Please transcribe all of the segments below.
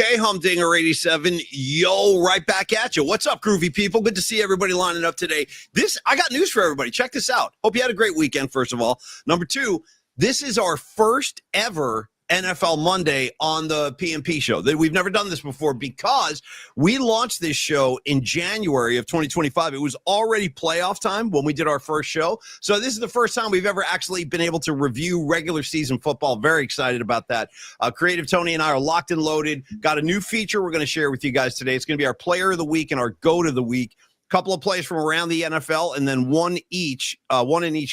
Okay, Humdinger 87. Yo, right back at you. What's up, groovy people? Good to see everybody lining up today. I got news for everybody. Check this out. Hope you had a great weekend, first of all. Number two, this is our first ever NFL Monday on the PMP show. We've never done this before because we launched this show in January of 2025. It was already playoff time when we did our first show. So this is the first time we've ever actually been able to review regular season football. Very excited about that. Creative Tony and I are locked and loaded. Got a new feature we're going to share with you guys today. It's going to be our player of the week and our GOAT of the week. Couple of plays from around the NFL, and then one in each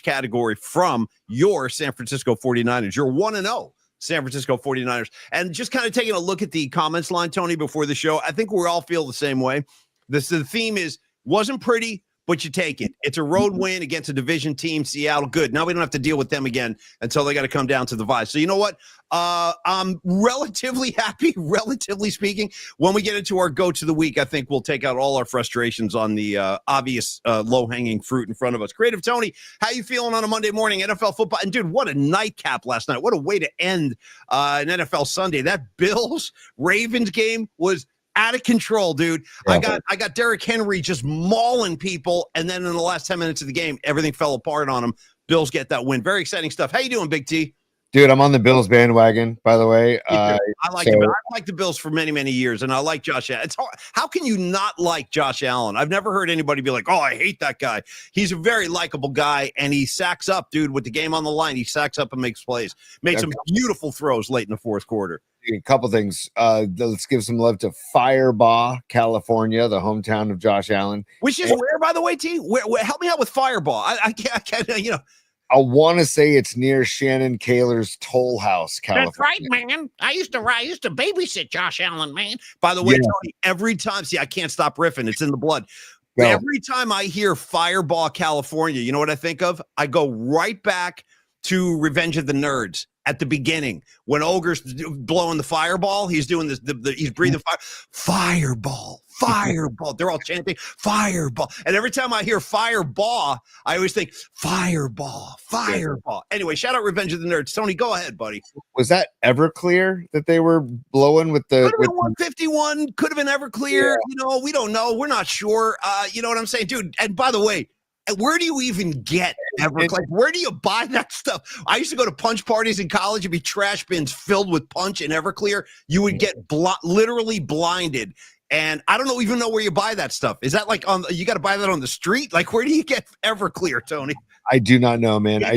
category from your San Francisco 49ers. You're 1-0. San Francisco 49ers. And just kind of taking a look at the comments line, Tony, before the show, I think we all feel the same way. The theme is, wasn't pretty, but you take it. It's a road win against a division team, Seattle. Good. Now we don't have to deal with them again until they got to come down to the Vice. So you know what? I'm relatively happy, relatively speaking. When we get into our GOATs of the week, I think we'll take out all our frustrations on the obvious low-hanging fruit in front of us. Creative Tony, how you feeling on a Monday morning, NFL football? And, dude, what a nightcap last night. What a way to end an NFL Sunday. That Bills-Ravens game was out of control, dude. Yeah. I got Derrick Henry just mauling people, and then in the last 10 minutes of the game, everything fell apart on him. Bills get that win. Very exciting stuff. How you doing, Big T? Dude, I'm on the Bills bandwagon, by the way. I like the Bills for many, many years, and I like Josh Allen. It's hard. How can you not like Josh Allen? I've never heard anybody be like, oh, I hate that guy. He's a very likable guy, and he sacks up, dude, with the game on the line. He sacks up and makes plays. Made some beautiful throws late in the fourth quarter. A couple things. Let's give some love to Firebaugh, California, the hometown of Josh Allen. Which is where, by the way, T? Where, help me out with Firebaugh. I can't, you know. I want to say it's near Shannon Kaler's Toll House, California. That's right, man. I used to babysit Josh Allen, man. By the way, Tony, every time, see, I can't stop riffing. It's in the blood. No. Every time I hear Firebaugh, California, you know what I think of? I go right back to Revenge of the Nerds at the beginning when Ogre's blowing the fireball. He's doing this. He's breathing fire. Fireball. They're all chanting fireball. And every time I hear fireball, I always think fireball. Anyway, shout out Revenge of the Nerds. Tony, go ahead, buddy. Was that Everclear that they were blowing with the? Could have been 151. Could have been Everclear. Yeah. You know, we don't know. We're not sure. You know what I'm saying, dude? And by the way, where do you even get Everclear? Like, where do you buy that stuff? I used to go to punch parties in college. It'd be trash bins filled with punch and Everclear. You would get literally blinded. And I don't even know where you buy that stuff. Is that like you got to buy that on the street? Like, where do you get Everclear, Tony? I do not know, man. I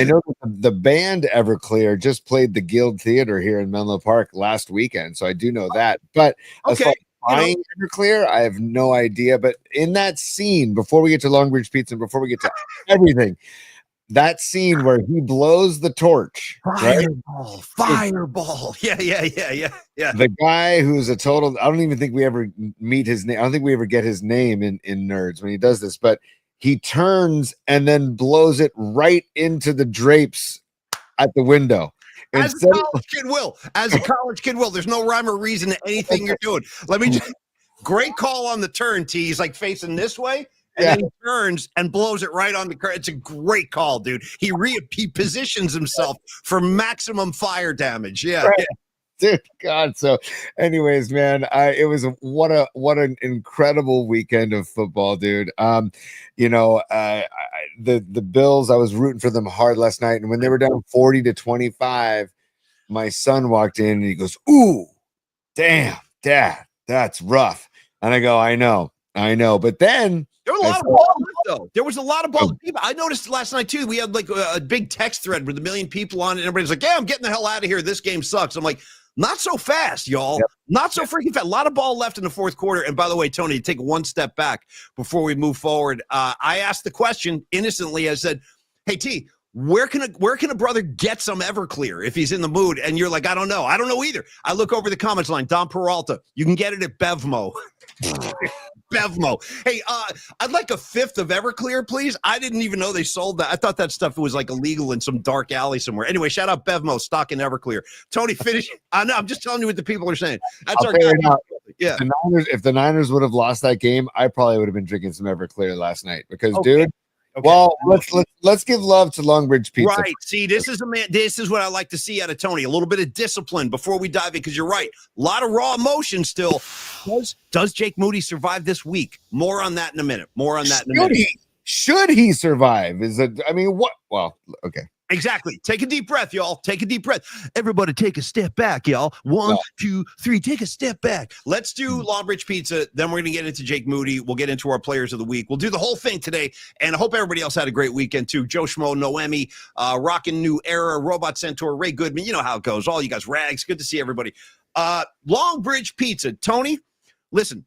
know that the band Everclear just played the Guild Theater here in Menlo Park last weekend. So I do know that. But okay. Buying Everclear, I have no idea. But in that scene, before we get to Longbridge Pizza, and before we get to everything, that scene where he blows the torch. Fireball. Yeah. The guy who's a total, I don't even think we ever meet his name. I don't think we ever get his name in Nerds when he does this, but he turns and then blows it right into the drapes at the window. As a college kid will. There's no rhyme or reason to anything you're doing. Great call on the turn, T. He's like facing this way, and then he turns and blows it right on the curve. It's a great call, dude. He positions himself for maximum fire damage. Yeah. Right. Dude, God. So anyways, man, it was what an incredible weekend of football, dude. The Bills, I was rooting for them hard last night. And when they were down 40-25, my son walked in and he goes, "Ooh, damn, Dad, that's rough." And I go, I know. But then there was a lot of balls, though. There was a lot of balls. I noticed last night, too, we had like a big text thread with 1 million people on it. And everybody's like, yeah, I'm getting the hell out of here. This game sucks. I'm like, not so fast, y'all. Yep. Not so freaking fast. A lot of ball left in the fourth quarter. And by the way, Tony, take one step back before we move forward. I asked the question innocently. I said, hey, T, where can a brother get some Everclear if he's in the mood? And you're like, I don't know. I don't know either. I look over the comments line. Don Peralta, you can get it at Bevmo. Bevmo. Hey, I'd like a fifth of Everclear, please. I didn't even know they sold that. I thought that stuff was like illegal in some dark alley somewhere. Anyway, shout out Bevmo, stock in Everclear. Tony, finish. I know. I'm just telling you what the people are saying. That's our guy. Yeah. If the Niners would have lost that game, I probably would have been drinking some Everclear last night because, dude, Okay. Well, let's give love to Longbridge Pizza. Right. See, this is what I like to see out of Tony. A little bit of discipline before we dive in, because you're right. A lot of raw emotion still. Does Jake Moody survive this week? More on that in a minute. Should he survive? Is it? I mean, what? Well, okay. Exactly. Take a deep breath, y'all. Take a deep breath. Everybody take a step back, y'all. 1, 2, 3. Take a step back. Let's do Longbridge Pizza. Then we're going to get into Jake Moody. We'll get into our players of the week. We'll do the whole thing today. And I hope everybody else had a great weekend, too. Joe Schmo, Noemi, Rockin' New Era, Robot Centaur, Ray Goodman. You know how it goes. All you guys, Rags. Good to see everybody. Longbridge Pizza. Tony, listen.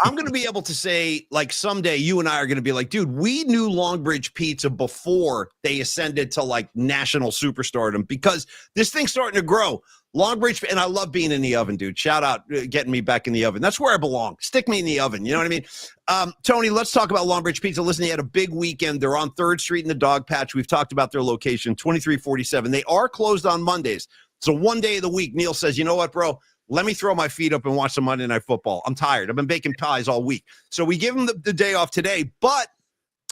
I'm going to be able to say, like, someday you and I are going to be like, dude, we knew Longbridge Pizza before they ascended to, like, national superstardom, because this thing's starting to grow. Longbridge, and I love being in the oven, dude. Shout out getting me back in the oven. That's where I belong. Stick me in the oven. You know what I mean? Tony, let's talk about Longbridge Pizza. Listen, they had a big weekend. They're on 3rd Street in the Dog Patch. We've talked about their location, 2347. They are closed on Mondays. So one day of the week, Neil says, you know what, bro? Let me throw my feet up and watch some Monday Night Football. I'm tired. I've been baking pies all week. So we give them the day off today, but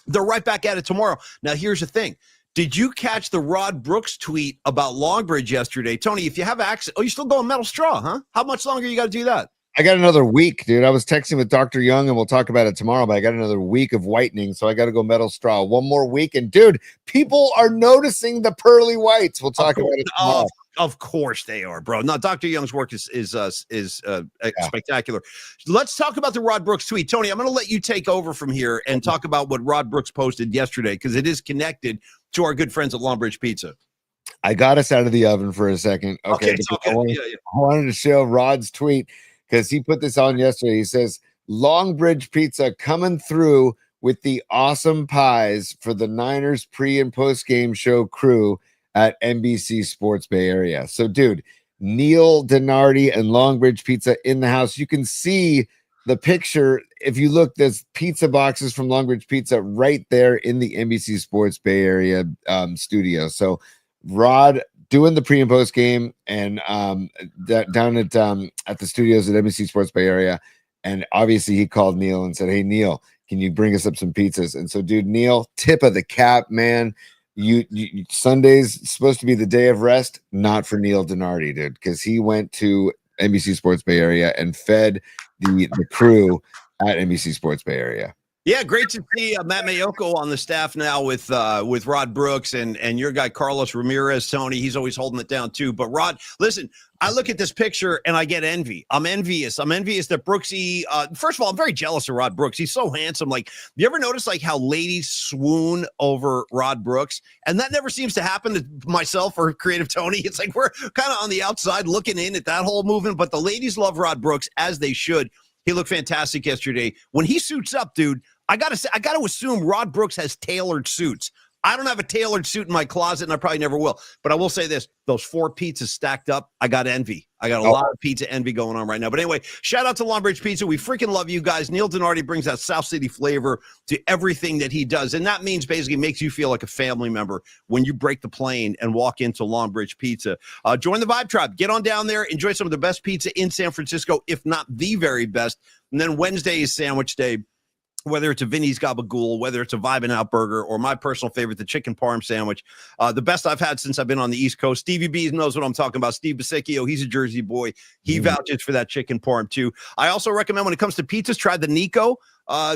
they're right back at it tomorrow. Now, here's the thing. Did you catch the Rod Brooks tweet about Longbridge yesterday? Tony, if you have access, you're still going metal straw, huh? How much longer you got to do that? I got another week, dude. I was texting with Dr. Young, and we'll talk about it tomorrow, but I got another week of whitening, so I got to go metal straw. One more week, and dude, people are noticing the pearly whites. We'll talk about it tomorrow. Of course they are, bro. No, Dr. Young's work is spectacular. Let's talk about the Rod Brooks tweet. Tony, I'm going to let you take over from here and talk about what Rod Brooks posted yesterday, because it is connected to our good friends at Longbridge Pizza. I got us out of the oven for a second. Okay. I wanted to show Rod's tweet, because he put this on yesterday. He says, Longbridge Pizza coming through with the awesome pies for the Niners pre and post game show crew at NBC Sports Bay Area. So, dude, Neil Denardi and Longbridge Pizza in the house. You can see the picture. If you look, there's pizza boxes from Longbridge Pizza right there in the NBC Sports Bay Area studio. So, Rod doing the pre and post game, and down at the studios at NBC Sports Bay Area. And obviously, he called Neil and said, "Hey, Neil, can you bring us up some pizzas?" And so, dude, Neil, tip of the cap, man. You Sunday's supposed to be the day of rest, not for Neil Denardi, dude, because he went to NBC Sports Bay Area and fed the crew at NBC Sports Bay Area. Yeah, great to see Matt Mayoko on the staff now with Rod Brooks and your guy Carlos Ramirez. Tony, he's always holding it down too. But Rod, listen, I look at this picture and I get envy. I'm envious that Brooksy. First of all, I'm very jealous of Rod Brooks. He's so handsome. Like, you ever notice like how ladies swoon over Rod Brooks? And that never seems to happen to myself or Creative Tony. It's like we're kind of on the outside looking in at that whole movement. But the ladies love Rod Brooks, as they should. He looked fantastic yesterday. When he suits up, dude, I gotta assume Rod Brooks has tailored suits. I don't have a tailored suit in my closet, and I probably never will. But I will say this: those 4 pizzas stacked up, I got envy. I got a lot of pizza envy going on right now. But anyway, shout out to Longbridge Pizza. We freaking love you guys. Neil Denardi brings that South City flavor to everything that he does, and that means basically makes you feel like a family member when you break the plane and walk into Longbridge Pizza. Join the Vibe Tribe. Get on down there. Enjoy some of the best pizza in San Francisco, if not the very best. And then Wednesday is Sandwich Day. Whether it's a Vinny's Gabagool, whether it's a Vibin' Out Burger, or my personal favorite, the chicken parm sandwich, the best I've had since I've been on the East Coast. Stevie B knows what I'm talking about. Steve Basicchio, he's a Jersey boy. He vouches for that chicken parm, too. I also recommend, when it comes to pizzas, try the Nico,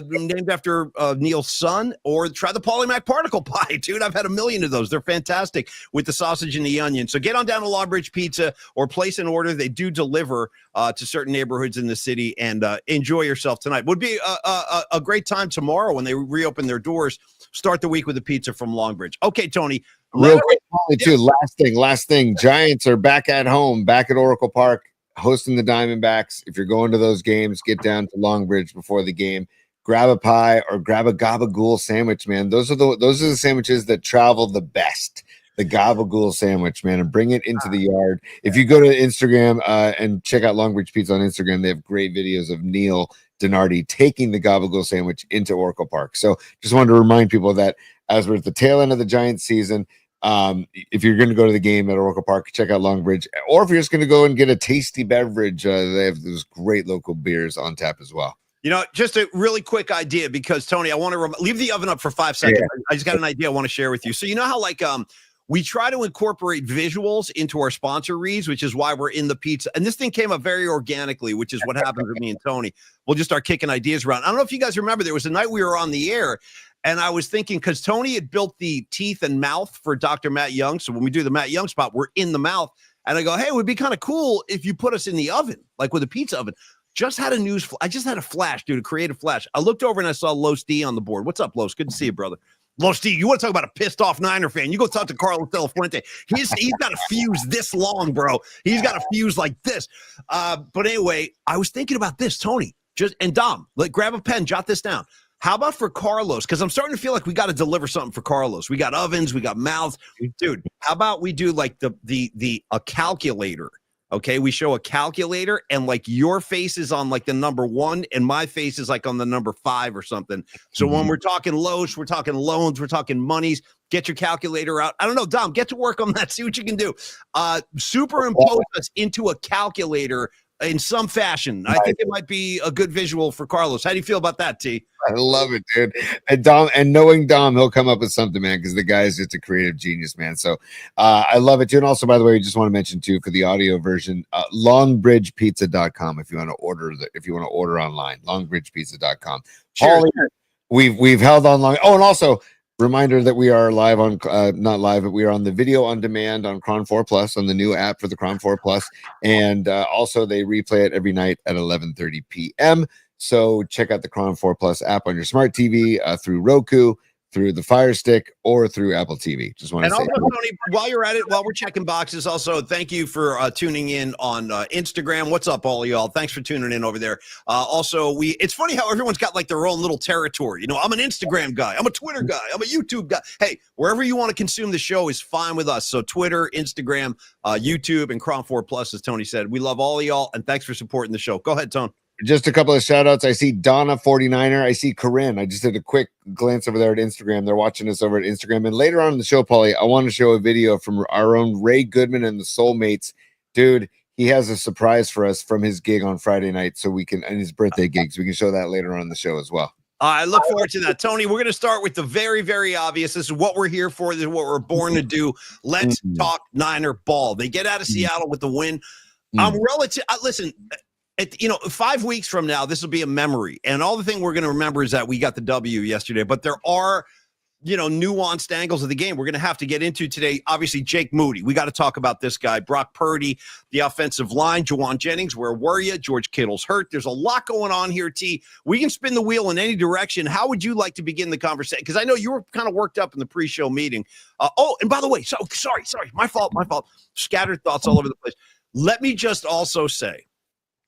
named after Neil's son, or try the Polymac Particle Pie, dude. I've had a million of those. They're fantastic with the sausage and the onion. So get on down to Longbridge Pizza or place an order. They do deliver to certain neighborhoods in the city, and enjoy yourself tonight. Would be a great time tomorrow when they reopen their doors. Start the week with a pizza from Longbridge. Okay, Tony. Real quick, too. Last thing. Giants are back at home, back at Oracle Park, hosting the Diamondbacks. If you're going to those games, get down to Longbridge before the game. Grab a pie or grab a gabagool sandwich, man. Those are the sandwiches that travel the best. The gabagool sandwich, man, and bring it into the yard. If you go to Instagram and check out Longbridge Pizza on Instagram, they have great videos of Neil Denardi taking the gabagool sandwich into Oracle Park. So just wanted to remind people that as we're at the tail end of the Giants season, if you're going to go to the game at Oracle Park, check out Longbridge. Or if you're just going to go and get a tasty beverage, they have those great local beers on tap as well. You know, just a really quick idea because Tony, I want to leave the oven up for 5 seconds. Yeah. I just got an idea I want to share with you. So you know how like we try to incorporate visuals into our sponsor reads, which is why we're in the pizza. And this thing came up very organically, which is what happens with me and Tony. We'll just start kicking ideas around. I don't know if you guys remember, there was a night we were on the air, and I was thinking because Tony had built the teeth and mouth for Dr. Matt Young. So when we do the Matt Young spot, we're in the mouth. And I go, hey, it would be kind of cool if you put us in the oven, like with a pizza oven. I just had a flash, dude, a creative flash. I looked over and I saw Los D on the board. What's up, Los? Good to see you, brother. Los D, you want to talk about a pissed off Niner fan? You go talk to Carlos De La Fuente. He's got a fuse this long, bro. He's got a fuse like this. But anyway, I was thinking about this, Tony. And Dom, grab a pen, jot this down. How about for Carlos? Because I'm starting to feel like we got to deliver something for Carlos. We got ovens, we got mouths, dude. How about we do like a calculator? Okay, we show a calculator and like your face is on like the number 1 and my face is like on the number 5 or something. So when we're talking lows, we're talking loans, we're talking monies, get your calculator out. I don't know, Dom, get to work on that. See what you can do. Superimpose us into a calculator in some fashion. I think it might be a good visual for Carlos. How do you feel about that, T? I love it, dude. And Dom, and knowing Dom, he'll come up with something, man, because the guy is just a creative genius, man. So I love it, too. And also, by the way, we just want to mention, too, for the audio version, longbridgepizza.com if you want to order online, longbridgepizza.com. Cheers. We've held on long. Oh, and also reminder that we are live on not live, but we are on the video on demand on Cron 4 Plus, on the new app for the Cron 4 Plus, and also they replay it every night at 11:30 p.m. So check out the Cron 4 Plus app on your smart TV through Roku, through the Fire Stick, or through Apple TV. Just want to say, also, Tony, while you're at it, while we're checking boxes, also thank you for tuning in on Instagram. What's up, all of y'all? Thanks for tuning in over there. Also, it's funny how everyone's got like their own little territory. You know, I'm an Instagram guy, I'm a Twitter guy, I'm a YouTube guy. Hey, wherever you want to consume the show is fine with us. So Twitter, Instagram, YouTube, and Cron 4 Plus, as Tony said. We love all of y'all, and thanks for supporting the show. Go ahead, Tone. Just a couple of shout outs. I see Donna 49er. I see Corinne. I just did a quick glance over there at Instagram. They're watching us over at Instagram. And later on in the show, Paulie, I want to show a video from our own Ray Goodman and the Soulmates. Dude, he has a surprise for us from his gig on Friday night. So we can, and his birthday gig. So we can show that later on in the show as well. I look forward to that. Tony, we're going to start with the very, very obvious. This is what we're here for. This is what we're born to do. Let's talk Niner ball. They get out of Seattle with the win. I'm listen, 5 weeks from now, this will be a memory. And all the thing we're going to remember is that we got the W yesterday. But there are, nuanced angles of the game we're going to have to get into today. Obviously, Jake Moody. We got to talk about this guy. Brock Purdy, the offensive line. Juwan Jennings, where were you? George Kittle's hurt. There's a lot going on here, T. We can spin the wheel in any direction. How would you like to begin the conversation? Because I know you were kind of worked up in the pre-show meeting. And by the way, sorry. My fault. Scattered thoughts all over the place. Let me just also say,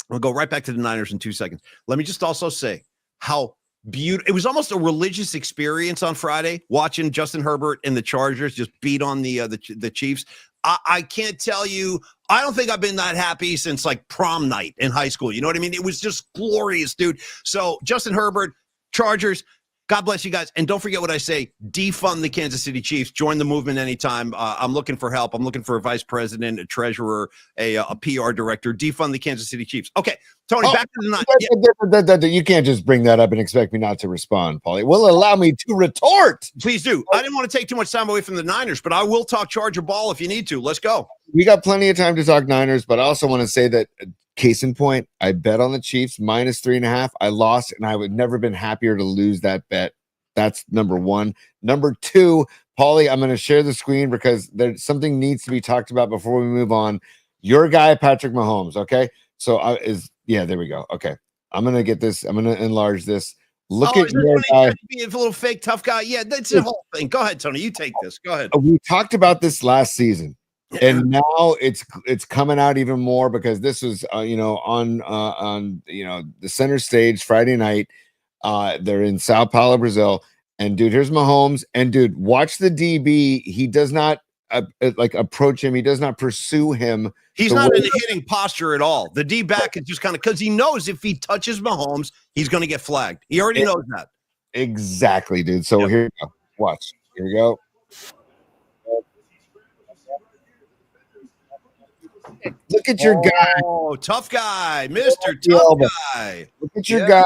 we'll go right back to the Niners in 2 seconds. Let me just also say how beautiful. It was almost a religious experience on Friday watching Justin Herbert and the Chargers just beat on the Chiefs. I can't tell you. I don't think I've been that happy since like prom night in high school. You know what I mean? It was just glorious, dude. So Justin Herbert, Chargers, God bless you guys. And don't forget what I say, defund the Kansas City Chiefs. Join the movement anytime. I'm looking for help. I'm looking for a vice president, a treasurer, a PR director. Defund the Kansas City Chiefs. Okay, Tony, back to the night. You can't just bring that up and expect me not to respond, Paulie. Will allow me to retort. Please do. I didn't want to take too much time away from the Niners, but I will talk Charger ball if you need to. Let's go. We got plenty of time to talk Niners, but I also want to say that case in point, I bet on the Chiefs minus 3.5. I lost, and I would never been happier to lose that bet. That's number one. Number two, Paulie, I'm going to share the screen because there's something needs to be talked about before we move on. Your guy, Patrick Mahomes. Okay. So there we go. Okay. I'm going to get this. I'm going to enlarge this. Look at your guy. Be a little fake tough guy. Yeah, that's the whole thing. Go ahead, Tony. You take this. Go ahead. We talked about this last season. And now it's coming out even more because this was on the center stage Friday night. They're in Sao Paulo, Brazil, and dude, here's Mahomes, and dude, watch the DB. He does not approach him. He does not pursue him. He's not in a hitting posture at all. The D back is just kind of because he knows if he touches Mahomes, he's going to get flagged. He already knows that. Exactly, dude. So here we go. Watch. Here we go. Look at your guy. Oh, tough guy, Mr. Tough Guy. Look at your guy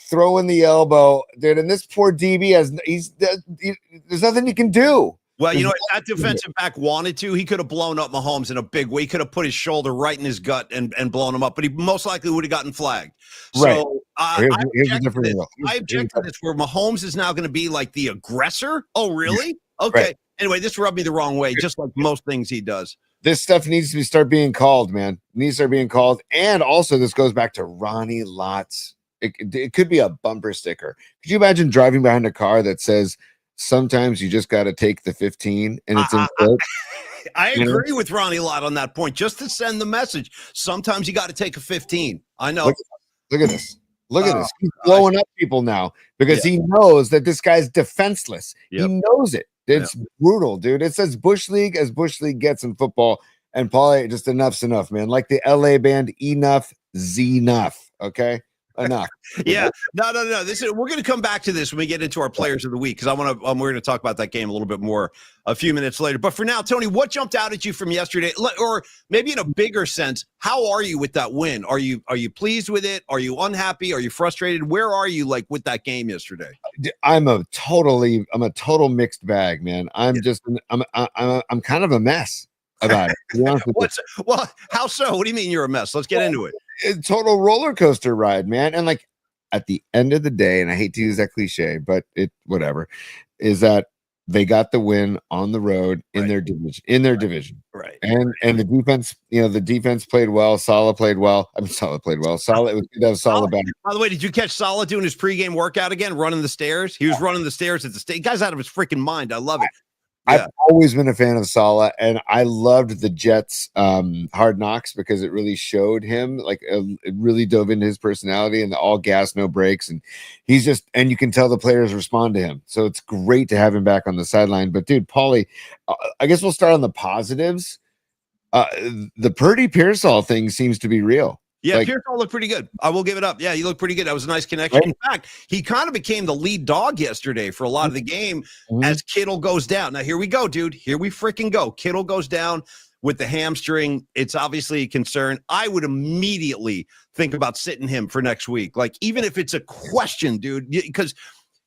throwing the elbow, dude. And this poor DB there's nothing he can do. Well, you know, if that defensive back wanted to, he could have blown up Mahomes in a big way. He could have put his shoulder right in his gut and blown him up, but he most likely would have gotten flagged. Right. So I object to this where Mahomes is now going to be like the aggressor. Oh, really? Okay. Right. Anyway, this rubbed me the wrong way, just like most things he does. This stuff needs to start being called, man. It needs to start being called. And also, this goes back to Ronnie Lott's. It could be a bumper sticker. Could you imagine driving behind a car that says, sometimes you just got to take the 15 and it's in quotes? I agree with Ronnie Lott on that point, just to send the message. Sometimes you got to take a 15. I know. Look at this. Look at this. He's blowing up people now because he knows that this guy's defenseless. He knows it. It's brutal, dude. It's as Bush League gets in football. And Paulie, just enough's enough, man. Like the LA band, enough, Z-nuff. Okay? Enough. No. We're going to come back to this when we get into our players of the week, because we're going to talk about that game a little bit more a few minutes later. But for now, Tony, what jumped out at you from yesterday, or maybe in a bigger sense? How are you with that win? Are you pleased with it? Are you unhappy? Are you frustrated? Where are you like with that game yesterday? I'm a total mixed bag, man. I'm kind of a mess about it. Well, how so? What do you mean you're a mess? Let's get into it. Total roller coaster ride, man. And like at the end of the day, and I hate to use that cliche, but whatever, is that they got the win on the road in their division. Right. And the defense, the defense played well. Saleh played well. Saleh played well. Saleh, it was good to have Saleh back. By the way, did you catch Saleh doing his pregame workout again, running the stairs? He was running the stairs at the state. Guy's out of his freaking mind. I love it. I've always been a fan of Saleh, and I loved the Jets' Hard Knocks because it really showed him, it really dove into his personality and the all gas, no brakes. And and you can tell the players respond to him. So it's great to have him back on the sideline. But dude, Paulie, I guess we'll start on the positives. The Purdy Pearsall thing seems to be real. Yeah, Pearsall looked pretty good. I will give it up. Yeah, he looked pretty good. That was a nice connection. Right? In fact, he kind of became the lead dog yesterday for a lot of the game as Kittle goes down. Now, here we go, dude. Here we freaking go. Kittle goes down with the hamstring. It's obviously a concern. I would immediately think about sitting him for next week. Like, even if it's a question, dude, because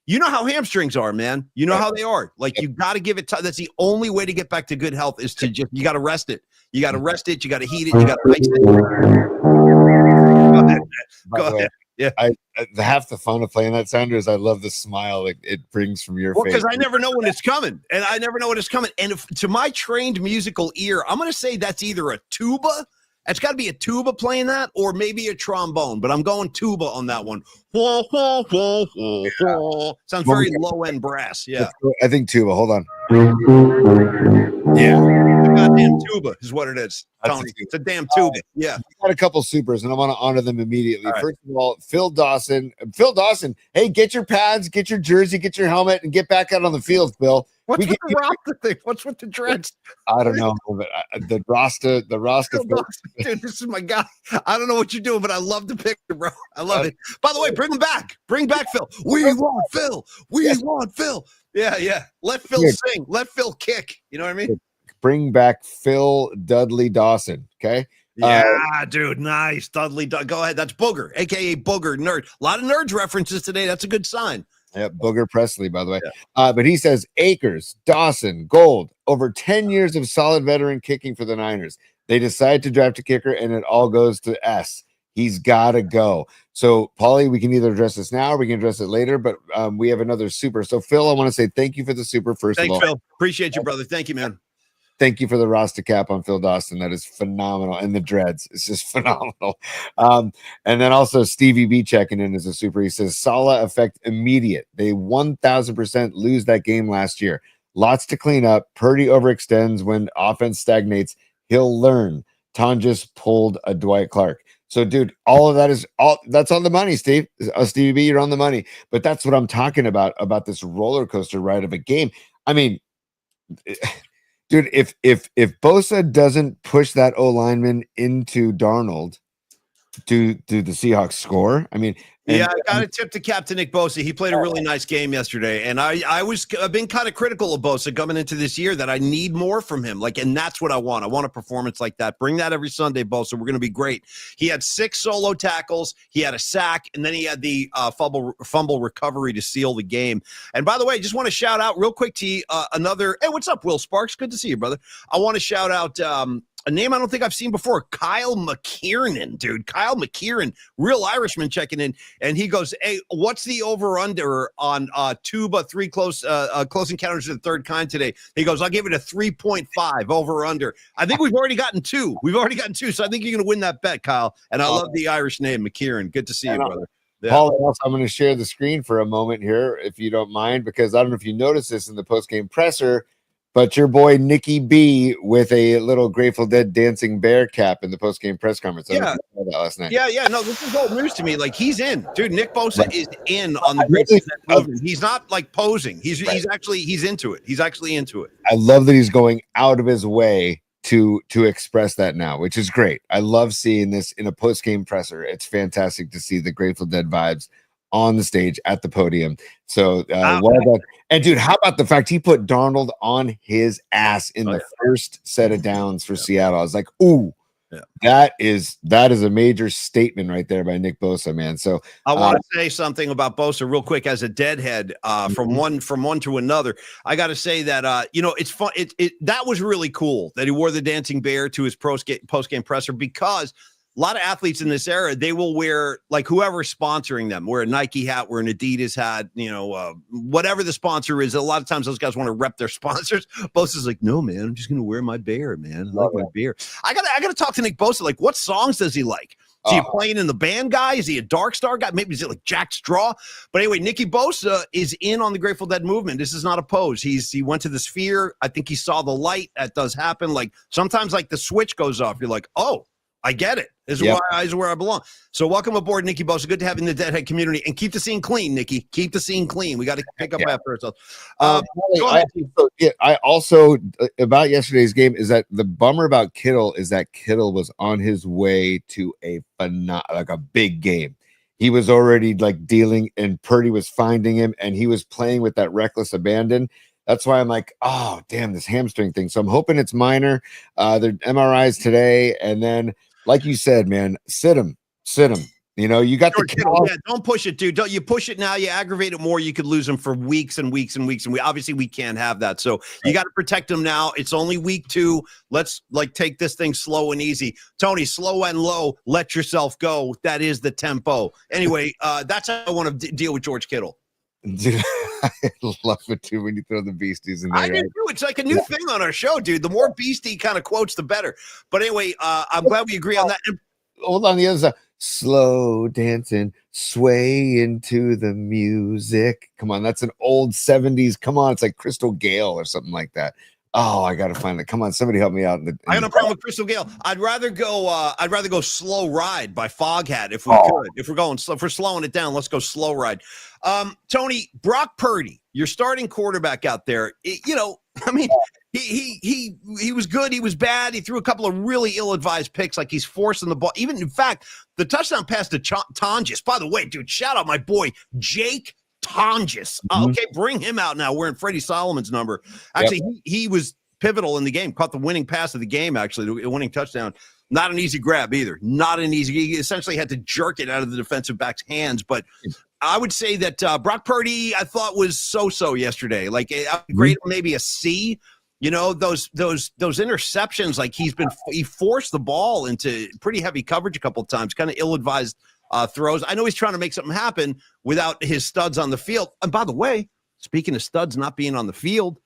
you know how hamstrings are, man. You know how they are. Like, you got to give it time. That's the only way to get back to good health is to you got to rest it. You got to rest it. You got to heat it. You got to ice it. Go ahead. Yeah. Half the fun of playing that sounder is I love the smile it brings from your face. Because I never know when it's coming. And if, to my trained musical ear, I'm going to say that's either a tuba. It's got to be a tuba playing that, or maybe a trombone. But I'm going tuba on that one. Sounds very low-end brass. Yeah. I think tuba. Hold on. Yeah. Goddamn tuba is what it is, Tony. It's a damn tuba. Yeah. I got a couple supers, and I want to honor them immediately. Right. First of all, Phil Dawson. Hey, get your pads, get your jersey, get your helmet, and get back out on the field, Phil. What's with the Rasta thing? What's with the dreads? I don't know, but the Rasta. Dude, this is my guy. I don't know what you're doing, but I love the picture, bro. I love it. By the way, bring him back. Bring back Phil. We want Phil. We want Phil. Yeah. Let Phil sing. Let Phil kick. You know what I mean? Bring back Phil Dudley Dawson. Okay. Yeah, dude. Nice. Dudley. Go ahead. That's Booger, aka Booger Nerd. A lot of nerds references today. That's a good sign. Yeah, Booger Presley, by the way. Yeah. But he says Akers, Dawson, Gold, over 10 years of solid veteran kicking for the Niners. They decide to draft a kicker, and it all goes to S. He's got to go. So, Paulie, we can either address this now or we can address it later, but we have another super. So, Phil, I want to say thank you for the super, first of all. Thanks, Phil. Appreciate you, brother. Thank you, man. Thank you for the Rasta cap on Phil Dawson. That is phenomenal. And the dreads. It's just phenomenal. And then also Stevie B checking in as a super. He says, Saleh effect immediate. They 1,000% lose that game last year. Lots to clean up. Purdy overextends when offense stagnates. He'll learn. Ton just pulled a Dwight Clark. So, dude, all of that that's on the money, Steve. Stevie B, you're on the money. But that's what I'm talking about this roller coaster ride of a game. I mean, dude, if Bosa doesn't push that O lineman into Darnold, Do the Seahawks score? I mean, yeah, I got to tip to Captain Nick Bosa. He played a really nice game yesterday, and I've been kind of critical of Bosa coming into this year that I need more from him. Like, and that's what I want. I want a performance like that. Bring that every Sunday, Bosa. We're going to be great. He had 6 solo tackles. He had a sack, and then he had the fumble recovery to seal the game. And by the way, just want to shout out real quick to another. Hey, what's up, Will Sparks? Good to see you, brother. I want to shout out. A name I don't think I've seen before, Kyle McKiernan, dude. Kyle McKiernan, real Irishman checking in. And he goes, hey, what's the over-under on 3 close encounters of the third kind today? He goes, I'll give it a 3.5 over-under. I think we've already gotten 2. So I think you're going to win that bet, Kyle. And I love the Irish name, McKiernan. Good to see you, brother. Yeah. Paul, I'm going to share the screen for a moment here, if you don't mind, because I don't know if you noticed this in the post-game presser, but your boy Nicky B with a little Grateful Dead dancing bear cap in the post-game press conference. I saw that last night. Yeah. No, this is old news to me. Like, he's in, dude. Nick Bosa is in on the Grateful Dead movement. He's not like posing. He's into it. He's actually into it. I love that he's going out of his way to express that now, which is great. I love seeing this in a post-game presser. It's fantastic to see the Grateful Dead vibes on the stage at the podium. So well done. And dude, how about the fact he put Darnold on his ass in the first set of downs for Seattle? I was like, ooh, that is a major statement right there by Nick Bosa, man. So I want to say something about Bosa real quick as a deadhead from one to another. I got to say that it's fun. That was really cool that he wore the dancing bear to his post game presser, because a lot of athletes in this era, they will wear, like, whoever's sponsoring them, wear a Nike hat, wear an Adidas hat, whatever the sponsor is. A lot of times those guys want to rep their sponsors. Bosa's like, no, man, I'm just going to wear my bear, man. I like my beer. I gotta talk to Nick Bosa. Like, what songs does he like? Is he playing in the band guy? Is he a Dark Star guy? Maybe is it like Jack Straw? But anyway, Nicky Bosa is in on the Grateful Dead movement. This is not a pose. He went to the Sphere. I think he saw the light. That does happen. Like, sometimes, like, the switch goes off. You're like, oh, I get it. This is where I belong. So welcome aboard, Nicky Bosa. Good to have you in the Deadhead community. And keep the scene clean, Nicky. Keep the scene clean. We got to pick up after ourselves. I also, about yesterday's game, is that the bummer about Kittle is that Kittle was on his way to a big game. He was already like dealing, and Purdy was finding him, and he was playing with that reckless abandon. That's why I'm like, oh, damn, this hamstring thing. So I'm hoping it's minor. They're MRIs today. And then, like you said, man, sit him. You got the Kittle. Yeah, don't push it, dude. Don't you push it now? You aggravate it more. You could lose him for weeks and weeks and weeks. And we can't have that. So you got to protect him now. It's only week 2. Let's take this thing slow and easy. Tony, slow and low. Let yourself go. That is the tempo. Anyway, that's how I want to deal with George Kittle. Dude, I love it too when you throw the beasties in there. I do too. It's like a new thing on our show, dude. The more beastie kind of quotes, the better. But anyway, I'm glad we agree on that. Hold on, the other side. Slow dancing, sway into the music. Come on, that's an old 70s. Come on, it's like Crystal Gale or something like that. Oh, I gotta find it. Come on, somebody help me out. I got no problem with Crystal Gale. I'd rather go Slow Ride by Foghat if we could. If we're slowing it down, let's go Slow Ride. Tony, Brock Purdy, your starting quarterback out there. He was good. He was bad. He threw a couple of really ill-advised picks, like he's forcing the ball. Even, in fact, the touchdown pass to Tonjes. By the way, dude, shout out my boy Jake Tonjes. Okay, bring him out now. Wearing Freddie Solomon's number. Actually, he was pivotal in the game. Caught the winning pass of the game, actually, the winning touchdown. Not an easy grab either. He essentially had to jerk it out of the defensive back's hands. But I would say that Brock Purdy, I thought, was so-so yesterday. Like, great, maybe a C. Those interceptions, like he forced the ball into pretty heavy coverage a couple of times, kind of ill-advised throws. I know he's trying to make something happen without his studs on the field. And by the way, speaking of studs not being on the field,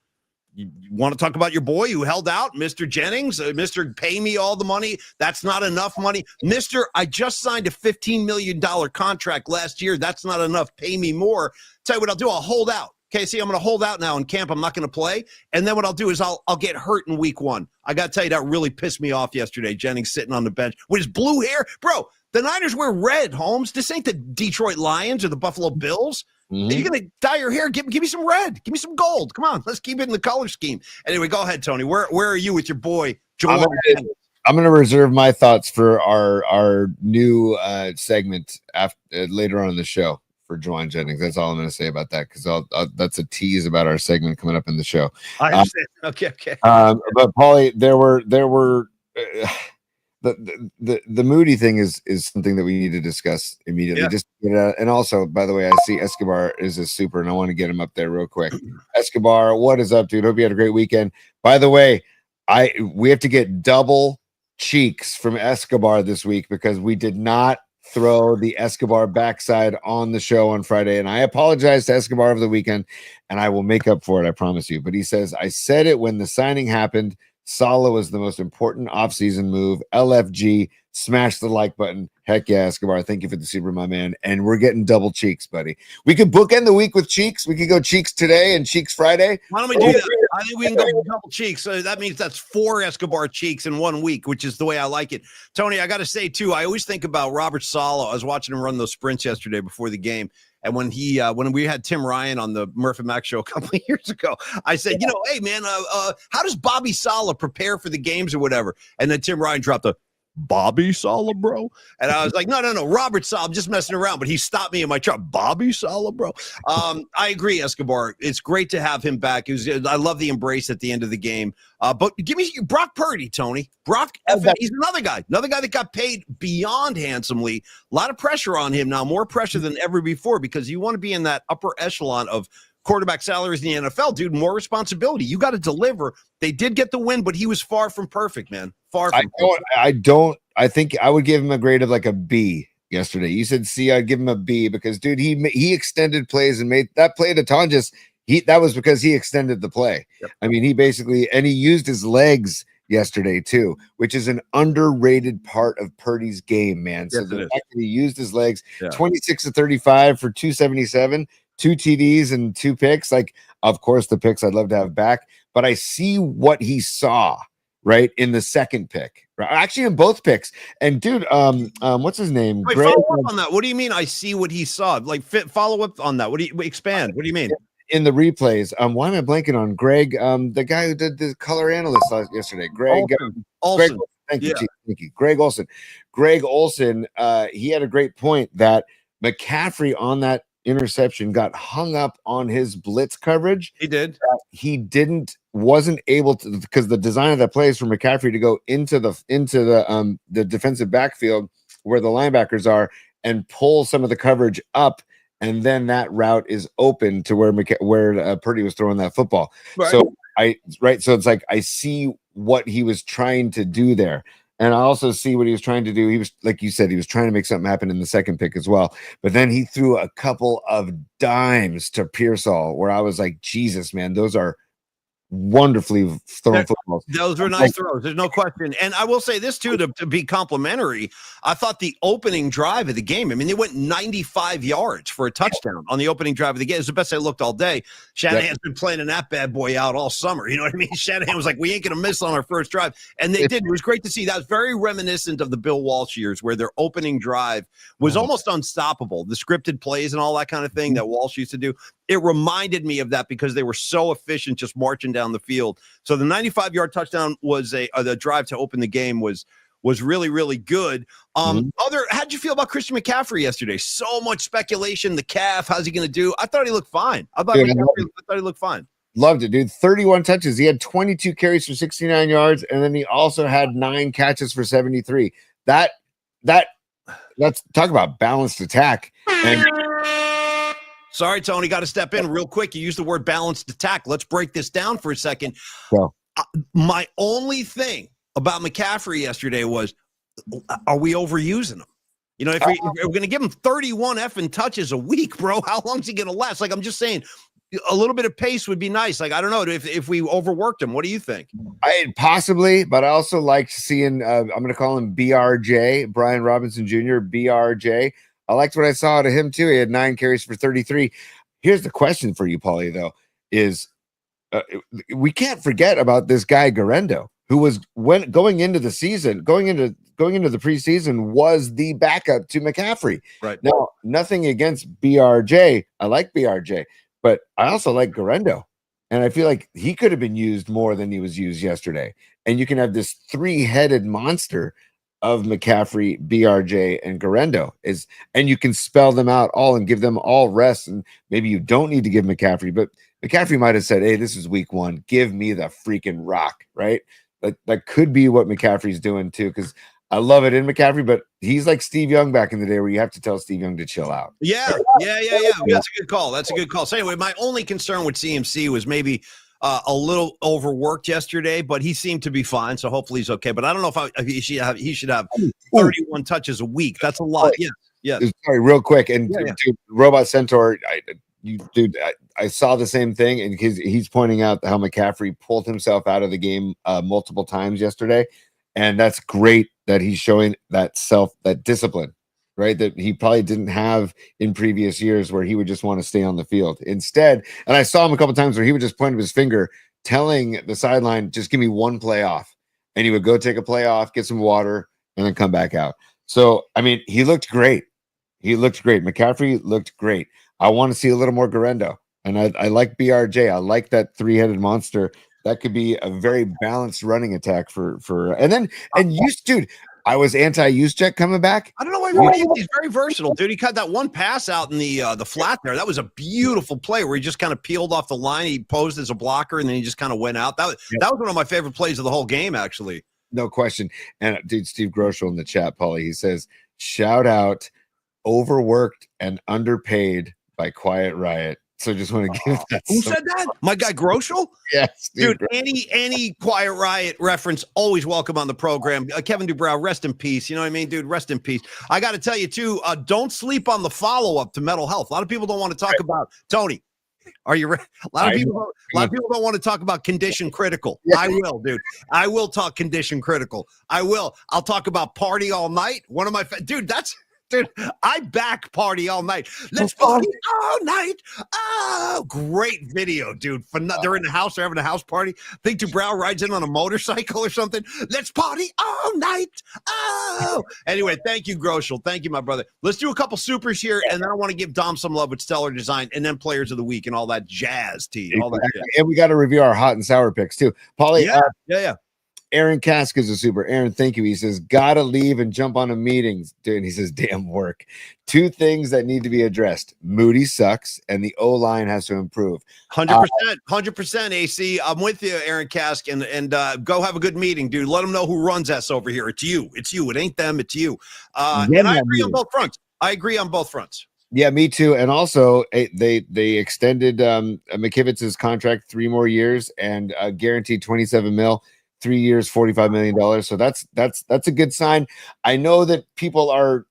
you want to talk about your boy who held out, Mr. Jennings, Mr. Pay me all the money. That's not enough money. Mr. I just signed a $15 million contract last year. That's not enough. Pay me more. Tell you what I'll do. I'll hold out. Okay, see, I'm going to hold out now in camp. I'm not going to play. And then what I'll do is I'll get hurt in week 1. I got to tell you, that really pissed me off yesterday. Jennings sitting on the bench with his blue hair. Bro, the Niners wear red, Holmes. This ain't the Detroit Lions or the Buffalo Bills. Mm-hmm. You're going to dye your hair. Give me some red. Give me some gold. Come on, let's keep it in the color scheme. Anyway, go ahead, Tony. Where are you with your boy, Joel? I'm going to reserve my thoughts for our new segment after later on in the show for Juwan Jennings. That's all I'm going to say about that, because that's a tease about our segment coming up in the show. I understand. Okay. But Paulie, there were the Moody thing is something that we need to discuss immediately. Yeah. Just and also, by the way, I see Escobar is a super, and I want to get him up there real quick. Escobar, what is up, dude? Hope you had a great weekend. By the way, we have to get double cheeks from Escobar this week because we did not throw the Escobar backside on the show on Friday, and I apologize to Escobar over the weekend, and I will make up for it, I promise you. But he says, I said it when the signing happened. Salah was the most important offseason move. LFG, smash the like button. Heck yeah, Escobar. Thank you for the super, my man. And we're getting double cheeks, buddy. We could bookend the week with cheeks. We could go cheeks today and cheeks Friday. Why don't we do that? I think we can go double cheeks. So that means that's 4 Escobar cheeks in 1 week, which is the way I like it. Tony, I got to say, too, I always think about Robert Saleh. I was watching him run those sprints yesterday before the game. And when we had Tim Ryan on the Murph and Mac show a couple of years ago, I said, hey, man, how does Bobby Saleh prepare for the games or whatever? And then Tim Ryan dropped a Bobby Saleh, bro. And I was like, no, Robert Saleh, I'm just messing around. But he stopped me in my truck. Bobby Saleh, bro. I agree, Escobar. It's great to have him back. I love the embrace at the end of the game. But give me Brock Purdy, Tony. He's another guy that got paid beyond handsomely. A lot of pressure on him now, more pressure than ever before, because you want to be in that upper echelon of quarterback salaries in the NFL, dude. More responsibility. You got to deliver. They did get the win, but he was far from perfect, man. Far from perfect. I think I would give him a grade of like a B yesterday. You said C, I'd give him a B because, dude, he extended plays and made that play to Tonjes. That was because he extended the play. Yep. I mean, he used his legs yesterday too, which is an underrated part of Purdy's game, man. So the fact that he used his legs, 26 to 35 for 277, 2 TDs and 2 picks. Like, of course, the picks I'd love to have back, but I see what he saw right in the second pick, right? Actually, in both picks. And dude, what's his name? Wait, follow up on that. What do you mean? I see what he saw. Like, follow up on that. What do you expand? What do you mean? In the replays, why am I blanking on Greg? The guy who did the color analyst yesterday, Greg Olsen. Thank you, Greg Olsen. Greg Olsen. He had a great point that McCaffrey on that interception got hung up on his blitz coverage. He did. He wasn't able to, because the design of that play is for McCaffrey to go into the defensive backfield where the linebackers are and pull some of the coverage up. And then that route is open to where Purdy was throwing that football. Right. So so it's like I see what he was trying to do there, and I also see what he was trying to do. He was, like you said, he was trying to make something happen in the second pick as well. But then he threw a couple of dimes to Pearsall, where I was like, Jesus, man, those are wonderfully thrown footballs. Those were nice throws. There's no question. And I will say this too, to be complimentary. I thought the opening drive of the game, I mean, they went 95 yards for a touchdown on the opening drive of the game. It's the best I looked all day. Shanahan's been playing that bad boy out all summer. You know what I mean? Shanahan was like, we ain't going to miss on our first drive. And they did. It was great to see. That was very reminiscent of the Bill Walsh years, where their opening drive was almost unstoppable. The scripted plays and all that kind of thing that Walsh used to do. It reminded me of that because they were so efficient just marching down the field. So the 95-yard touchdown was the drive to open the game was really, really good. How'd you feel about Christian McCaffrey yesterday? So much speculation, the calf, how's he going to do? I thought he looked fine. I thought he looked fine. Loved it, dude. 31 touches. He had 22 carries for 69 yards, and then he also had 9 catches for 73. Let's talk about balanced attack. And sorry, Tony, got to step in real quick. You used the word balanced attack. Let's break this down for a second. So, my only thing about McCaffrey yesterday was, are we overusing him? You know, if we're going to give him 31 effing touches a week, bro, how long is he going to last? Like, I'm just saying, a little bit of pace would be nice. Like, I don't know if we overworked him. What do you think? Possibly, but I also like seeing, I'm going to call him BRJ, Brian Robinson Jr., BRJ. I liked what I saw out of him too. He had 9 carries for 33. Here's the question for you, Paulie, though, is we can't forget about this guy Garendo, who was going into the preseason was the backup to McCaffrey. Right. Now, nothing against BRJ. I like BRJ, but I also like Garendo. And I feel like he could have been used more than he was used yesterday. And you can have this three-headed monster of McCaffrey, BRJ, and Garendo and you can spell them out all and give them all rest. And maybe you don't need to give McCaffrey, but McCaffrey might have said, hey, this is week 1. Give me the freaking rock, right? That could be what McCaffrey's doing too, because I love it in McCaffrey, but he's like Steve Young back in the day where you have to tell Steve Young to chill out. Yeah. That's a good call. That's a good call. So anyway, my only concern with CMC was maybe a little overworked yesterday, but he seemed to be fine. So hopefully he's okay. But I don't know if he should have 31 touches a week. That's a lot. Yeah. Sorry, real quick. And dude, Robot Centaur, I saw the same thing, and he's pointing out how McCaffrey pulled himself out of the game multiple times yesterday. And that's great that he's showing that discipline, right? That he probably didn't have in previous years where he would just want to stay on the field. Instead, and I saw him a couple times where he would just point with his finger, telling the sideline, just give me one play off. And he would go take a play off, get some water, and then come back out. So, I mean, he looked great. McCaffrey looked great. I want to see a little more Garendo. And I like BRJ. I like that three-headed monster. That could be a very balanced running attack dude. I was anti-Juszczyk coming back. I don't know why he's very versatile, dude. He cut that one pass out in the flat there. That was a beautiful play where he just kind of peeled off the line. He posed as a blocker, and then he just kind of went out. That was one of my favorite plays of the whole game, actually. No question. And dude, Steve Groschel in the chat, Paulie, he says, shout out, overworked and underpaid by Quiet Riot. So just want to give that. Who said that? My guy Groschel? Yes, dude. Any Quiet Riot reference, always welcome on the program. Kevin Dubrow, rest in peace. You know what I mean, dude? Rest in peace. I got to tell you too. Don't sleep on the follow up to mental health. A lot of people don't want to talk about Tony. Are you ready? A lot of people don't want to talk about condition critical. Yeah. I will, dude. I will talk condition critical. I will. I'll talk about party all night. One of my dude. Dude, I back party all night. Let's party all night. Oh, great video, dude. They're in the house. They're having a house party. I think Dubrow rides in on a motorcycle or something. Let's party all night. Oh. Anyway, thank you, Groschel. Thank you, my brother. Let's do a couple supers here, and then I want to give Dom some love with Stellar Design, and then Players of the Week and all that jazz, all that jazz. And we got to review our hot and sour picks, too. Paulie, yeah. Aaron Kask is a super. Aaron, thank you. He says, gotta leave and jump on a meeting. Dude, he says, damn work. 2 things that need to be addressed. Moody sucks, and the O-line has to improve. 100% AC. I'm with you, Aaron Kask, and go have a good meeting, dude. Let them know who runs us over here. It's you. It ain't them. It's you. And I agree on both fronts. Yeah, me too. And also, they extended McKivitz's contract 3 more years and guaranteed $27 million. 3 years, $45 million. So that's a good sign. I know that people are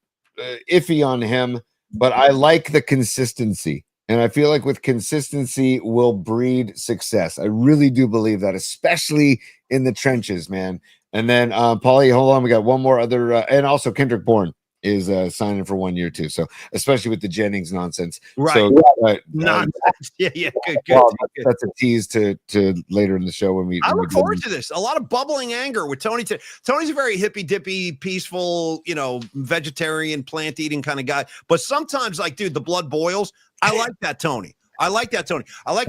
iffy on him, but I like the consistency. And I feel like with consistency will breed success. I really do believe that, especially in the trenches, man. And then, Paulie, hold on. We got one more other, and also Kendrick Bourne is signing for 1 year too. So especially with the Jennings nonsense. Right. So, nonsense. Good. Well, that's a tease to later in the show when I look forward to this. A lot of bubbling anger with Tony. Tony's a very hippy dippy, peaceful, vegetarian, plant eating kind of guy. But sometimes, like, dude, the blood boils. I like that, Tony. I like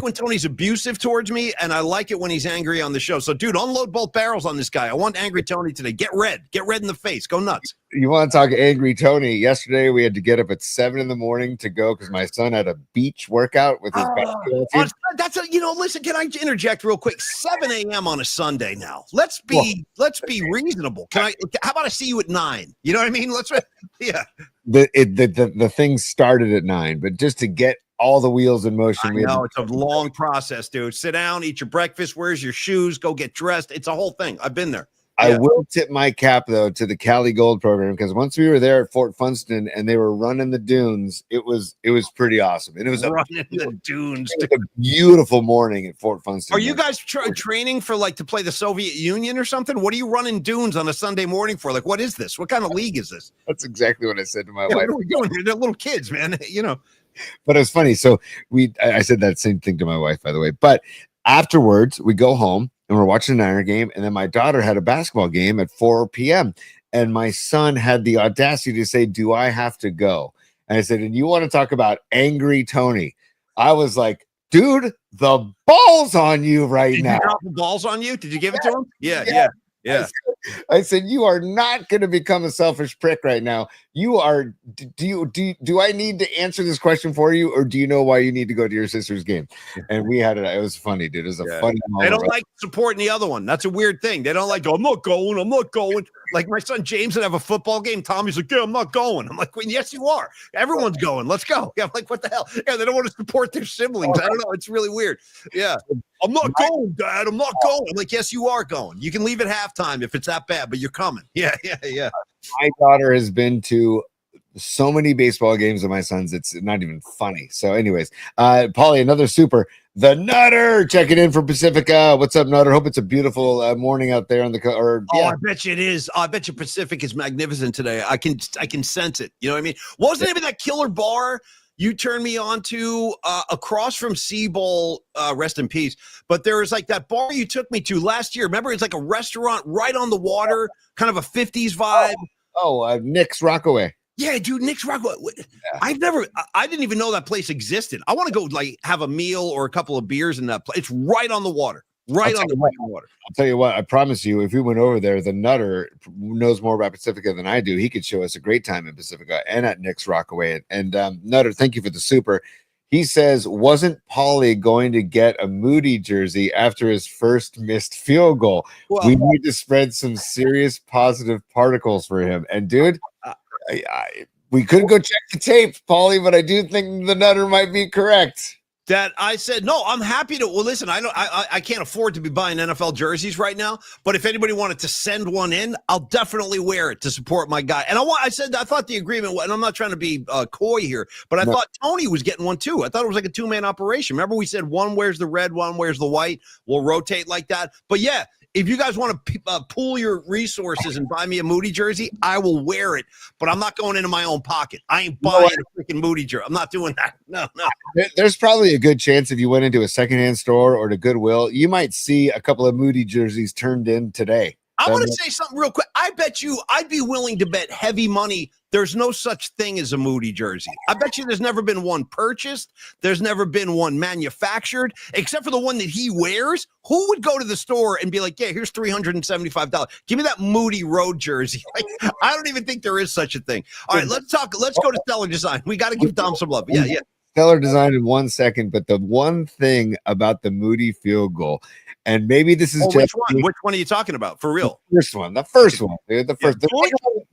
when Tony's abusive towards me, and I like it when he's angry on the show. So, dude, unload both barrels on this guy. I want angry Tony today. Get red in the face. Go nuts. You want to talk angry Tony? Yesterday, we had to get up at 7 a.m. to go because my son had a beach workout with his basketball team. Listen, can I interject real quick? 7 a.m. on a Sunday now. Let's be reasonable. How about I see you at 9? You know what I mean? The thing started at 9, but just to get all the wheels in motion. I know, it's a long process, dude. Sit down, eat your breakfast, where's your shoes, go get dressed. It's a whole thing. I've been there. I will tip my cap, though, to the Cali Gold program, because once we were there at Fort Funston and they were running the dunes, it was pretty awesome. And it was the dunes. It was a beautiful morning at Fort Funston. Are you guys training for to play the Soviet Union or something? What are you running dunes on a Sunday morning for? What is this? What kind of league is this? That's exactly what I said to my wife. What are we doing here? They're little kids, man. But it's funny. So I said that same thing to my wife, by the way. But afterwards, we go home and we're watching the Niner game. And then my daughter had a basketball game at 4 p.m. And my son had the audacity to say, do I have to go? And I said, and you want to talk about angry Tony? I was like, dude, the ball's on you right now. Did you drop the balls on you? Did you give it to him? Yeah. I said, you are not going to become a selfish prick right now. You are. Do I need to answer this question for you, or do you know why you need to go to your sister's game? And we had it. It was funny, dude. It was a funny moment. They don't like supporting the other one. That's a weird thing. They don't like, I'm not going. Like my son James would have a football game. Tommy's like, yeah, I'm not going. I'm like, well, yes, you are. Everyone's going. Let's go. Yeah, I'm like, what the hell? Yeah, they don't want to support their siblings. I don't know. It's really weird. Yeah. I'm not going, Dad. I'm not going. I'm like, yes, you are going. You can leave at halftime if it's that bad, but you're coming. Yeah. My daughter has been to so many baseball games with my sons. It's not even funny. So anyways, Paulie, another super. The Nutter checking in from Pacifica. What's up, Nutter? Hope it's a beautiful morning out there on the I bet you it is. I bet you Pacific is magnificent today. I can sense it. You know what I mean? What was the name of that killer bar you turned me on to across from Sea Bowl, rest in peace. But there was like that bar you took me to last year. Remember, it's like a restaurant right on the water, kind of a 50s vibe. Nick's Rockaway. Yeah, dude, Nick's Rockaway. Yeah. I didn't even know that place existed. I want to go like have a meal or a couple of beers in that place. It's right on the water. Right on the water. I'll tell you what, I promise you, if we went over there, the Nutter knows more about Pacifica than I do. He could show us a great time in Pacifica and at Nick's Rockaway. And Nutter, thank you for the super. He says, wasn't Paulie going to get a Moody jersey after his first missed field goal? Well, we need to spread some serious positive particles for him. And dude, we could go check the tape, Paulie, but I do think the Nutter might be correct. That I said, no, I'm happy to. Well, listen, I can't afford to be buying NFL jerseys right now, but if anybody wanted to send one in, I'll definitely wear it to support my guy. And I thought the agreement, and I'm not trying to be coy here, but I thought Tony was getting one too. I thought it was like a 2-man operation. Remember we said one wears the red, one wears the white. We'll rotate like that. But yeah, if you guys want to pool your resources and buy me a Moody jersey, I will wear it, but I'm not going into my own pocket. I ain't buying a freaking Moody jersey. I'm not doing that. No. There's probably a good chance if you went into a secondhand store or to Goodwill, you might see a couple of Moody jerseys turned in today. I want to say something real quick. I bet you I'd be willing to bet heavy money there's no such thing as a Moody jersey. I bet you there's never been one purchased. There's never been one manufactured, except for the one that he wears. Who would go to the store and be like, yeah, here's $375. Give me that Moody road jersey. Like, I don't even think there is such a thing. All right, let's go to Stellar Design. We got to give Dom some love. Yeah. Stellar Design in 1 second, but the one thing about the Moody field goal, and maybe this is just which one are you talking about? For real? The first one, dude. The first.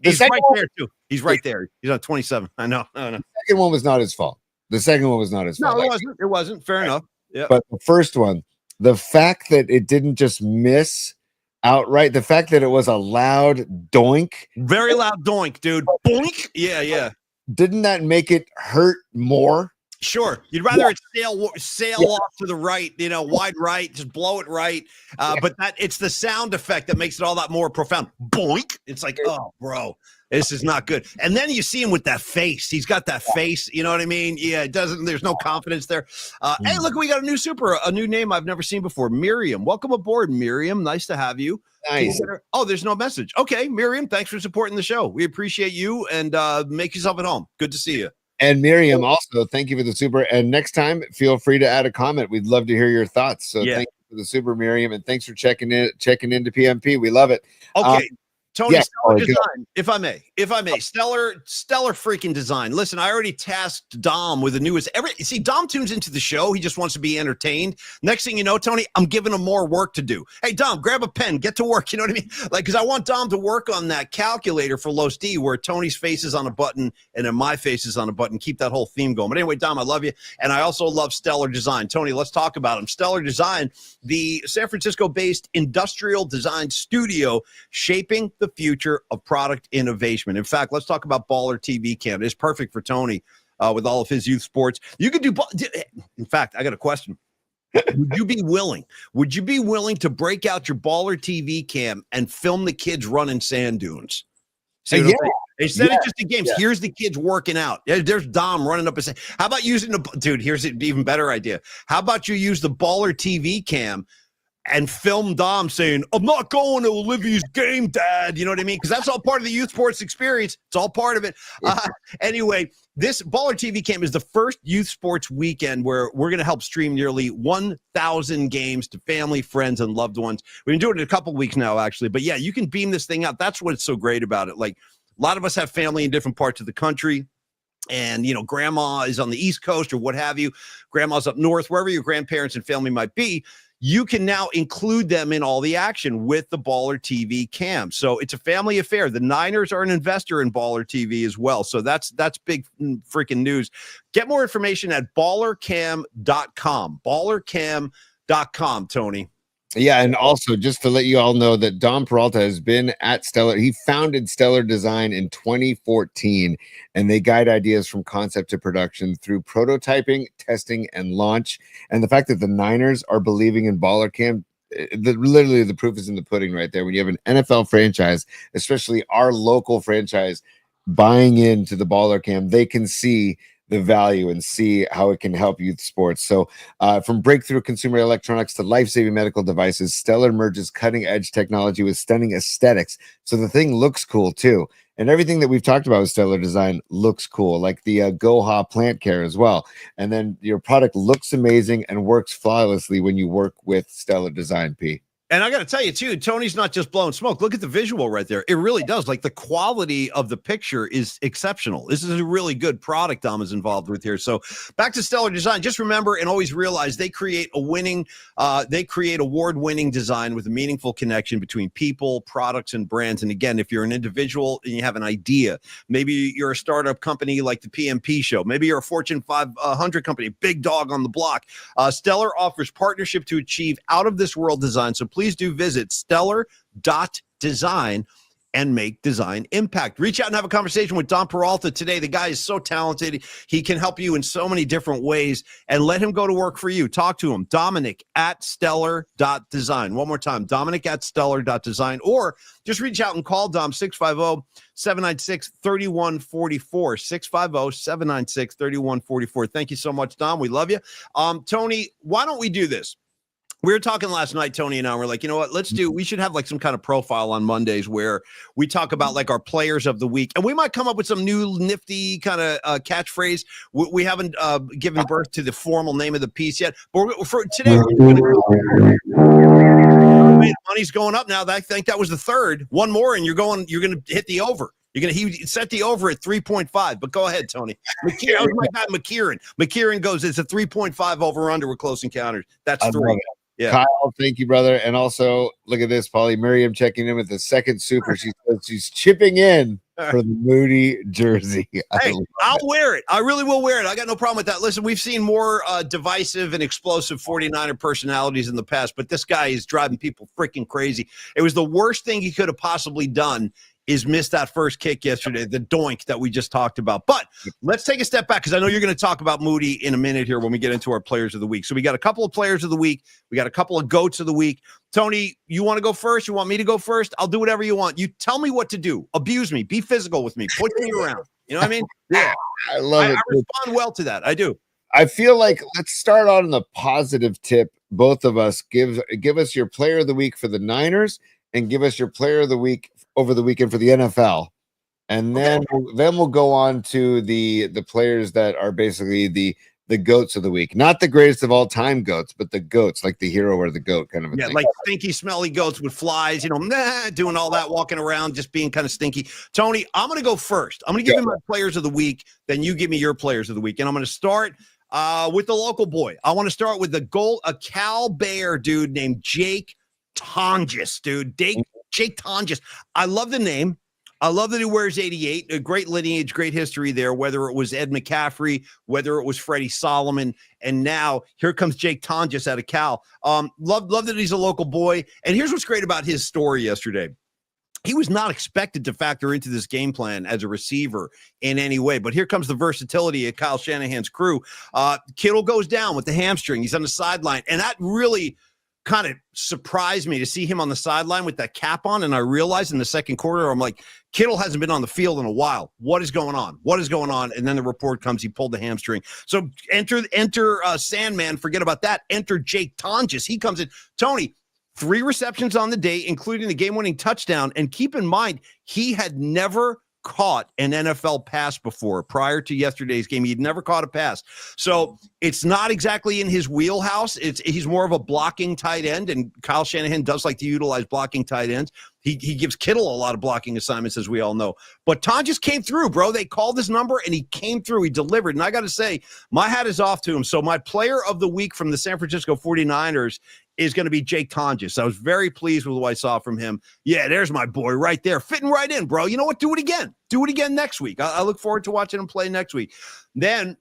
He's right there too. He's right there. He's on 27. I know. The second one was not his fault. No, it wasn't. Fair enough. Yeah. But the first one, the fact that it didn't just miss outright, the fact that it was a loud doink, very loud doink, dude. Boink. Yeah. Didn't that make it hurt more? Sure. You'd rather it sail off to the right, wide right, just blow it right. But it's the sound effect that makes it all that more profound. Boink. It's like, oh, bro, this is not good. And then you see him with that face. He's got that face. You know what I mean? Yeah, there's no confidence there. Hey, look, we got a new name I've never seen before. Miriam. Welcome aboard, Miriam. Nice to have you. Nice. Oh, there's no message. Okay, Miriam, thanks for supporting the show. We appreciate you, and make yourself at home. Good to see you. And Miriam, also, thank you for the super. And next time, feel free to add a comment. We'd love to hear your thoughts. So thank you for the super, Miriam, and thanks for checking into PMP. We love it. Okay. Tony, Stellar Design, if I may, Stellar freaking Design. Listen, I already tasked Dom with the newest. See, Dom tunes into the show. He just wants to be entertained. Next thing you know, Tony, I'm giving him more work to do. Hey, Dom, grab a pen, get to work. You know what I mean? Like, because I want Dom to work on that calculator for Los D, where Tony's face is on a button and then my face is on a button. Keep that whole theme going. But anyway, Dom, I love you, and I also love Stellar Design. Tony, let's talk about him. Stellar Design, the San Francisco-based industrial design studio, shaping the future of product innovation. In fact, let's talk about Baller TV Cam. It's perfect for Tony with all of his youth sports. You could do. In fact, I got a question. Would you be willing to break out your Baller TV Cam and film the kids running sand dunes? Instead of just the games, here's the kids working out. There's Dom running up and saying, how about using here's an even better idea. How about you use the Baller TV Cam and film Dom saying, I'm not going to Olivia's game, Dad. You know what I mean? Because that's all part of the youth sports experience. It's all part of it. Anyway, this Baller TV Camp is the first youth sports weekend where we're going to help stream nearly 1,000 games to family, friends, and loved ones. We've been doing it a couple weeks now, actually. But yeah, you can beam this thing out. That's what's so great about it. Like, a lot of us have family in different parts of the country. And, grandma is on the East Coast or what have you. Grandma's up north, wherever your grandparents and family might be. You can now include them in all the action with the Baller TV Cam. So it's a family affair. The Niners are an investor in Baller TV as well. So that's big freaking news. Get more information at ballercam.com. Ballercam.com, Tony. Yeah, and also just to let you all know that Dom Peralta has been at Stellar. He founded Stellar Design in 2014, and they guide ideas from concept to production through prototyping, testing, and launch. And the fact that the Niners are believing in Baller Cam, literally the proof is in the pudding right there. When you have an NFL franchise, especially our local franchise, buying into the Baller Cam, they can see the value and see how it can help youth sports. So from breakthrough consumer electronics to life-saving medical devices, Stellar merges cutting-edge technology with stunning aesthetics. So the thing looks cool too. And everything that we've talked about with Stellar Design looks cool, like the Goha plant care as well. And then your product looks amazing and works flawlessly when you work with Stellar Design, P. And I got to tell you, too, Tony's not just blowing smoke. Look at the visual right there. It really does. Like, the quality of the picture is exceptional. This is a really good product Dom is involved with here. So back to Stellar Design. Just remember and always realize they create award-winning design with a meaningful connection between people, products, and brands. And again, if you're an individual and you have an idea, maybe you're a startup company like the PMP Show. Maybe you're a Fortune 500 company, big dog on the block. Stellar offers partnership to achieve out-of-this-world design. So please do visit stellar.design and make design impact. Reach out and have a conversation with Dom Peralta today. The guy is so talented. He can help you in so many different ways, and let him go to work for you. Talk to him, Dominic at stellar.design. One more time, Dominic at stellar.design, or just reach out and call Dom 650-796-3144, 650-796-3144. Thank you so much, Dom. We love you. Tony, why don't we do this? We were talking last night, Tony and I were like, you know what, we should have like some kind of profile on Mondays where we talk about like our players of the week. And we might come up with some new nifty kind of catchphrase. We haven't given birth to the formal name of the piece yet. But for today, money's going up now. I think that was the third. One more and you're going to hit the over. He set the over at 3.5, but go ahead, Tony. That was my guy, McKieran. McKieran goes, it's a 3.5 over under with close encounters. That's 3. Yeah. Kyle, thank you, brother. And also, look at this, Paulie. Miriam checking in with the second super. She says she's chipping in for the Moody jersey. Hey, I'll wear it. I really will wear it. I got no problem with that. Listen, we've seen more divisive and explosive 49er personalities in the past, but this guy is driving people freaking crazy. It was the worst thing he could have possibly done is miss that first kick yesterday, the doink that we just talked about. But let's take a step back because I know you're going to talk about Moody in a minute here when we get into our players of the week. So we got a couple of players of the week. We got a couple of goats of the week. Tony, you want to go first? You want me to go first? I'll do whatever you want. You tell me what to do. Abuse me. Be physical with me. Push me around. You know what I mean? Yeah. I love it. I respond well to that. I do. I feel like let's start on the positive tip. Both of us give us your player of the week for the Niners and give us your player of the week over the weekend for the NFL. And then we'll go on to the players that are basically the goats of the week. Not the greatest of all time goats, but the goats, like the hero or the goat kind of a thing. Like stinky, smelly goats with flies, doing all that, walking around, just being kind of stinky. Tony, I'm going to go first. I'm going to give you my players of the week. Then you give me your players of the week. And I'm going to start with the local boy. I want to start with a Cal Bear dude named Jake Tonjes, dude. Jake Tonjes. I love the name. I love that he wears 88. A great lineage, great history there, whether it was Ed McCaffrey, whether it was Freddie Solomon, and now here comes Jake Tonjes out of Cal. Love that he's a local boy. And here's what's great about his story yesterday. He was not expected to factor into this game plan as a receiver in any way, but here comes the versatility of Kyle Shanahan's crew. Kittle goes down with the hamstring. He's on the sideline, and that really kind of surprised me to see him on the sideline with that cap on. And I realized in the second quarter, I'm like, Kittle hasn't been on the field in a while. What is going on? And then the report comes, he pulled the hamstring. So enter Sandman. Forget about that. Enter Jake Tonjes. He comes in. Tony, 3 receptions on the day, including the game-winning touchdown. And keep in mind, he had never caught an NFL pass before. Prior to yesterday's game, he'd never caught a pass. So it's not exactly in his wheelhouse. He's more of a blocking tight end, and Kyle Shanahan does like to utilize blocking tight ends. He gives Kittle a lot of blocking assignments, as we all know. But Ton just came through, bro. They called his number, and he came through. He delivered. And I got to say, my hat is off to him. So my player of the week from the San Francisco 49ers is going to be Jake Tonjes. I was very pleased with what I saw from him. Yeah, there's my boy right there, fitting right in, bro. You know what? Do it again. Do it again next week. I look forward to watching him play next week. Then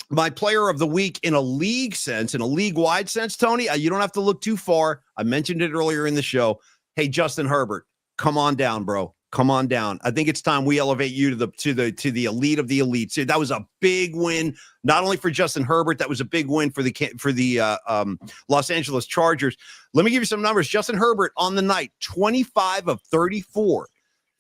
my player of the week in a league sense, in a league-wide sense, Tony, you don't have to look too far. I mentioned it earlier in the show. Hey, Justin Herbert, come on down, bro. Come on down. I think it's time we elevate you to the elite of the elite. So that was a big win, not only for Justin Herbert. That was a big win for the Los Angeles Chargers. Let me give you some numbers. Justin Herbert on the night, 25 of 34,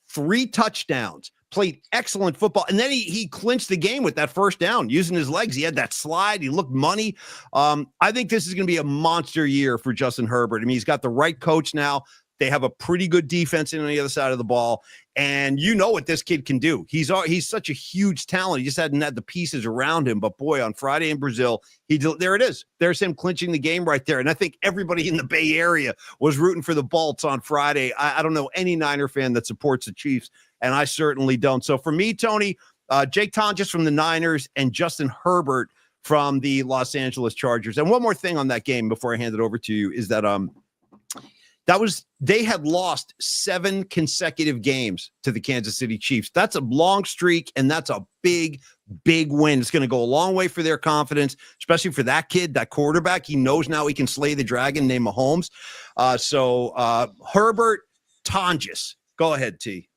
3 touchdowns, played excellent football, and then he clinched the game with that first down using his legs. He had that slide. He looked money. I think this is going to be a monster year for Justin Herbert. I mean, he's got the right coach now. They have a pretty good defense on the other side of the ball, and you know what this kid can do. He's such a huge talent. He just hadn't had the pieces around him. But boy, on Friday in Brazil, there it is. There's him clinching the game right there. And I think everybody in the Bay Area was rooting for the Bolts on Friday. I don't know any Niner fan that supports the Chiefs, and I certainly don't. So for me, Tony, Jake Tonjes from the Niners and Justin Herbert from the Los Angeles Chargers. And one more thing on that game before I hand it over to you is that they had lost 7 consecutive games to the Kansas City Chiefs. That's a long streak, and that's a big, big win. It's going to go a long way for their confidence, especially for that kid, that quarterback. He knows now he can slay the dragon named Mahomes. Herbert, Tonjes. Go ahead, T.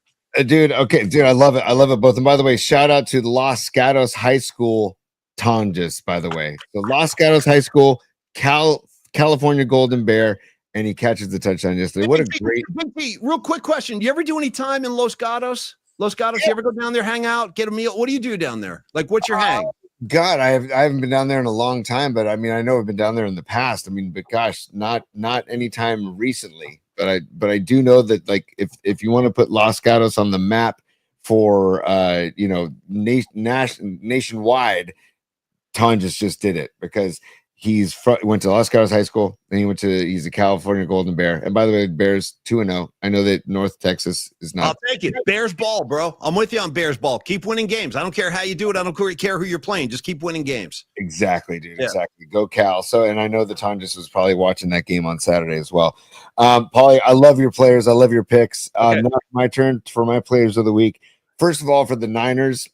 Dude, okay, dude, I love it. I love it both. And by the way, shout out to Los Gatos High School Tonjes, by the way. So Los Gatos High School, California Golden Bear, and he catches the touchdown yesterday. What a great... Real quick question. Do you ever do any time in Los Gatos? Los Gatos, you ever go down there, hang out, get a meal? What do you do down there? Like, what's your hang? God, I haven't been down there in a long time, but I mean, I know I've been down there in the past. I mean, but gosh, not any time recently. But I do know that, like, if you want to put Los Gatos on the map for nationwide, Tonjes just did it because went to Los Gatos High School, then he's a California Golden Bear. And by the way, Bears 2-0. I know that North Texas is not. I'll take it. Bears ball, bro. I'm with you on Bears ball. Keep winning games. I don't care how you do it. I don't care who you're playing. Just keep winning games. Exactly, dude. Yeah. Exactly. Go Cal. So, and I know that Tonjes was probably watching that game on Saturday as well. Paulie, I love your players. I love your picks. Okay. Now my turn for my players of the week. First of all, for the Niners,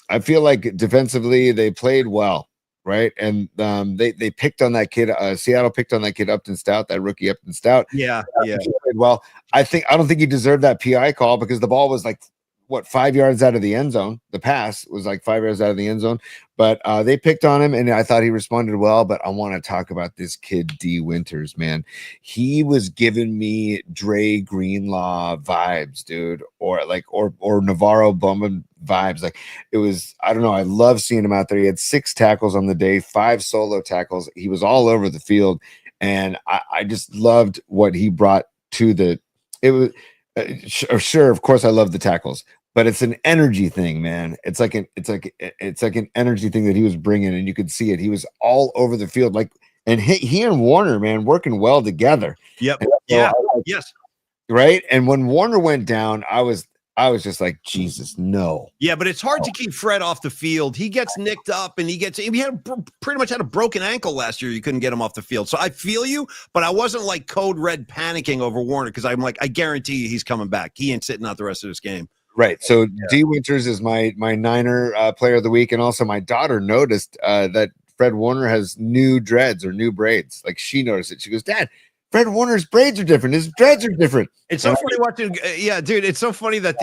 I feel like defensively they played well. Right. And they picked on that kid. Seattle picked on that kid, Upton Stout, that rookie Upton Stout. Yeah. Well, I don't think he deserved that PI call because the ball was like, 5 yards out of the end zone. The pass was like 5 yards out of the end zone. But they picked on him, and I thought he responded well. But I want to talk about this kid, D. Winters, man. He was giving me Dre Greenlaw vibes, dude, or Navarro Bowman vibes. Like, it was, I don't know. I love seeing him out there. He had 6 tackles on the day, 5 solo tackles. He was all over the field, and I just loved what he brought to the. It was sure, of course, I love the tackles. But it's an energy thing, man. It's like an energy thing that he was bringing, and you could see it. He was all over the field, and he and Warner, man, working well together. Yep. Yes. Right. And when Warner went down, I was just like, Jesus, no. Yeah, but it's hard to keep Fred off the field. He gets nicked up, and he pretty much had a broken ankle last year. You couldn't get him off the field. So I feel you, but I wasn't like code red panicking over Warner because I'm like, I guarantee you he's coming back. He ain't sitting out the rest of this game. Right. So D. Winters is my Niner player of the week. And also my daughter noticed that Fred Warner has new dreads or new braids. Like, she noticed it. She goes, Dad, Fred Warner's braids are different. His dreads are different. It's so funny watching. Yeah, dude, it's so funny that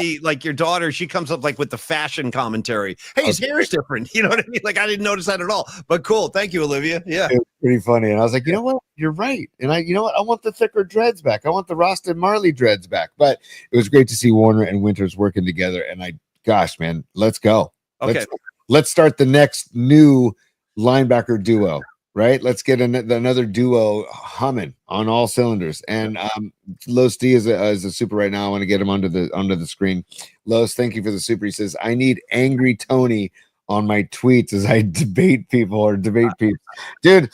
your daughter, she comes up like with the fashion commentary. Hey, his hair is different. You know what I mean? Like, I didn't notice that at all. But cool. Thank you, Olivia. Yeah. It was pretty funny. And I was like, you know what? You're right. And you know what? I want the thicker dreads back. I want the Rosted Marley dreads back. But it was great to see Warner and Winters working together. And gosh, man, let's go. Okay. Let's start the next new linebacker duo. right? Let's get another duo humming on all cylinders. And Los D is a super right now. I want to get him under the screen. Los, thank you for the super. He says, I need angry Tony on my tweets as I debate people. Dude.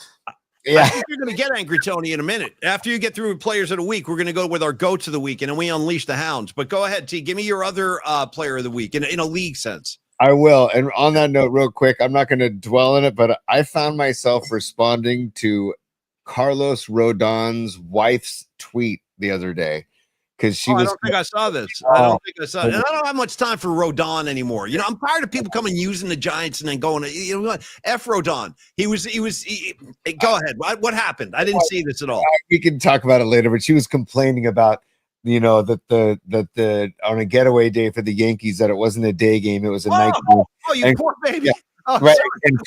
Yeah, I think you're going to get angry Tony in a minute. After you get through Players of the Week, we're going to go with our goats of the week, and then we unleash the hounds. But go ahead, T. Give me your other player of the week in a league sense. I will. And on that note, real quick, I'm not going to dwell on it, but I found myself responding to Carlos Rodon's wife's tweet the other day because she was. I don't think I saw this. I don't think I saw it. And I don't have much time for Rodon anymore. You know, I'm tired of people coming using the Giants and then going, you know what? F Rodon. He was. Go ahead. What happened? I didn't see this at all. We can talk about it later, but she was complaining about, you know, that the on a getaway day for the Yankees that it wasn't a day game, it was a night game. Oh, you poor baby. Yeah, right. And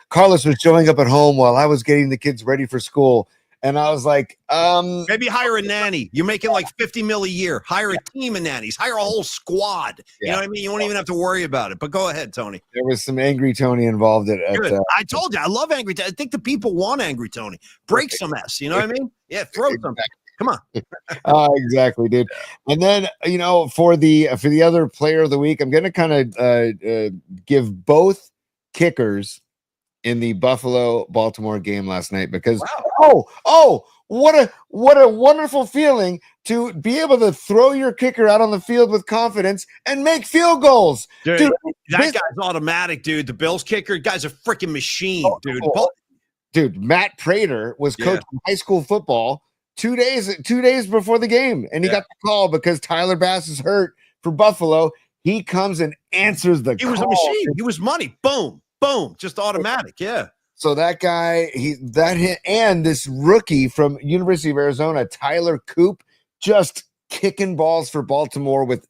Carlos was showing up at home while I was getting the kids ready for school. And I was like, maybe hire a nanny. You're making like $50 million a year. Hire a team of nannies. Hire a whole squad. You know what I mean? You won't even have to worry about it. But go ahead, Tony. There was some angry Tony involved I told you, I love angry Tony. I think the people want angry Tony. Break some S. You know what I mean? Yeah, throw something. Come on. Exactly, dude. And then, you know, for the other player of the week, I'm going to kind of give both kickers in the Buffalo-Baltimore game last night because what a wonderful feeling to be able to throw your kicker out on the field with confidence and make field goals. Dude, that guy's automatic, dude. The Bills kicker, guy's a freaking machine, dude. Dude, Matt Prater was coaching high school football 2 days before the game, and he got the call because Tyler Bass is hurt for Buffalo. He comes and answers the call. He was a machine. He was money. Boom. Boom, just automatic, yeah. So that guy, and this rookie from University of Arizona, Tyler Coop, just kicking balls for Baltimore with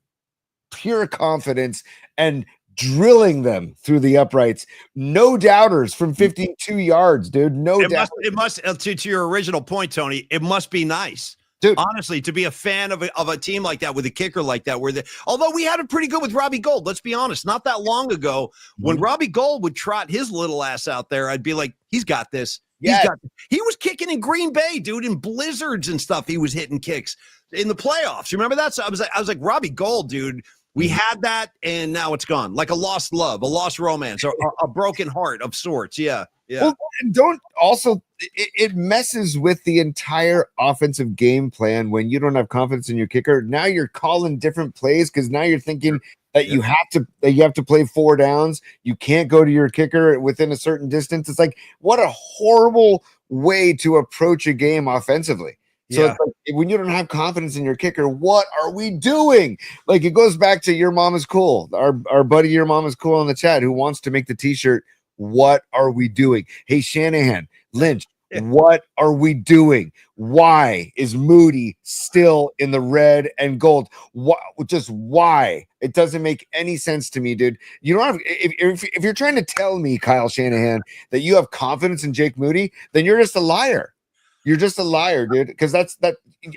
pure confidence and drilling them through the uprights. No doubters from 52 yards, dude. No doubters. It must to your original point, Tony, it must be nice. Dude, honestly, to be a fan of a team like that with a kicker like that, although we had it pretty good with Robbie Gould, let's be honest, not that long ago, when Robbie Gould would trot his little ass out there, I'd be like, he's got this. Yeah. He was kicking in Green Bay, dude, in blizzards and stuff. He was hitting kicks in the playoffs. You remember that? So I was like, Robbie Gould, dude. We had that, and now it's gone. Like a lost love, a lost romance, or a broken heart of sorts. Yeah. Yeah. Well, and don't also it messes with the entire offensive game plan when you don't have confidence in your kicker. Now you're calling different plays because now you're thinking that you have to play 4 downs. You can't go to your kicker within a certain distance. It's like, what a horrible way to approach a game offensively. So it's like, when you don't have confidence in your kicker, what are we doing? Like, it goes back to Your Mom is Cool, our buddy Your Mom is Cool in the chat, who wants to make the t-shirt. What are we doing? Hey, Shanahan, Lynch, what are we doing? Why is Moody still in the red and gold? Just why? It doesn't make any sense to me, dude. You don't have, if you're trying to tell me, Kyle Shanahan, that you have confidence in Jake Moody, then you're just a liar. You're just a liar, dude. Because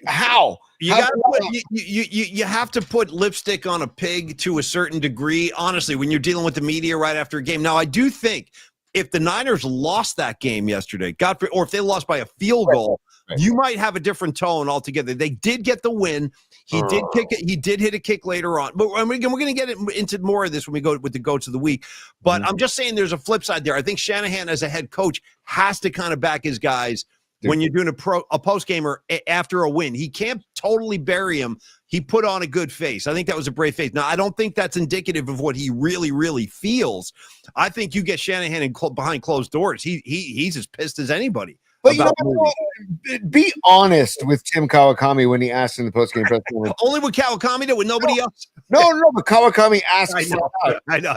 how? You have to put lipstick on a pig to a certain degree, honestly, when you're dealing with the media right after a game. Now, I do think if the Niners lost that game yesterday, or if they lost by a field goal, you might have a different tone altogether. They did get the win. He did kick it. He did hit a kick later on. But we're going to get into more of this when we go with the goats of the week. But I'm just saying there's a flip side there. I think Shanahan, as a head coach, has to kind of back his guys when you're doing a post gamer after a win. He can't totally bury him. He put on a good face. I think that was a brave face. Now, I don't think that's indicative of what he really, really feels. I think you get Shanahan behind closed doors. He's as pissed as anybody. But you know, be honest with Tim Kawakami when he asked in the postgame press conference. Only with Kawakami, though, with nobody else. No, but Kawakami asked. I know.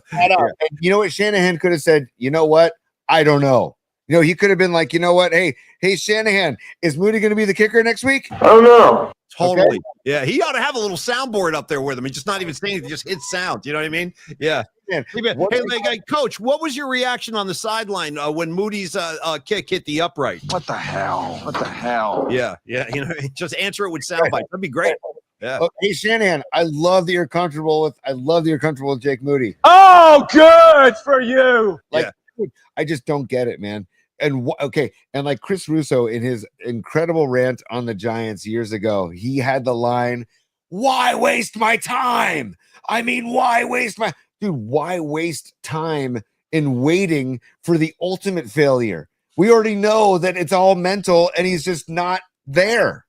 And you know what Shanahan could have said? You know what? I don't know. You know, he could have been like, you know what? Hey, Shanahan, is Moody going to be the kicker next week? I don't know. Totally. Okay. Yeah, he ought to have a little soundboard up there with him. He's just not even saying it, just hit sound. You know what I mean? Yeah. Man, hey, Coach, what was your reaction on the sideline when Moody's kick hit the upright? What the hell? Yeah. You know, just answer it with sound bites. That'd be great. Yeah. Hey, Shanahan, I love that you're comfortable with Jake Moody. Oh, good for you. Dude, I just don't get it, man. okay, and like Chris Russo in his incredible rant on the Giants years ago, he had the line, "Why waste my time? I mean, why waste my dude? Why waste time in waiting for the ultimate failure? We already know that it's all mental, and he's just not there.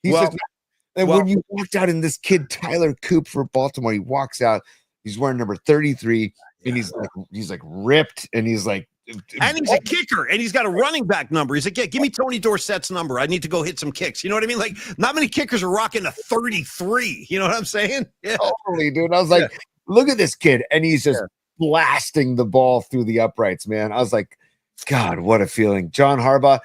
He's just not. And when you walked out in this kid Tyler Coop for Baltimore, he walks out. He's wearing number 33, and he's like ripped, and he's like. And he's a kicker, and he's got a running back number. He's like, yeah, give me Tony Dorsett's number. I need to go hit some kicks. You know what I mean? Like, not many kickers are rocking a 33. You know what I'm saying? Yeah. Totally, dude. I was like, look at this kid. And he's just blasting the ball through the uprights, man. I was like, God, what a feeling. John Harbaugh,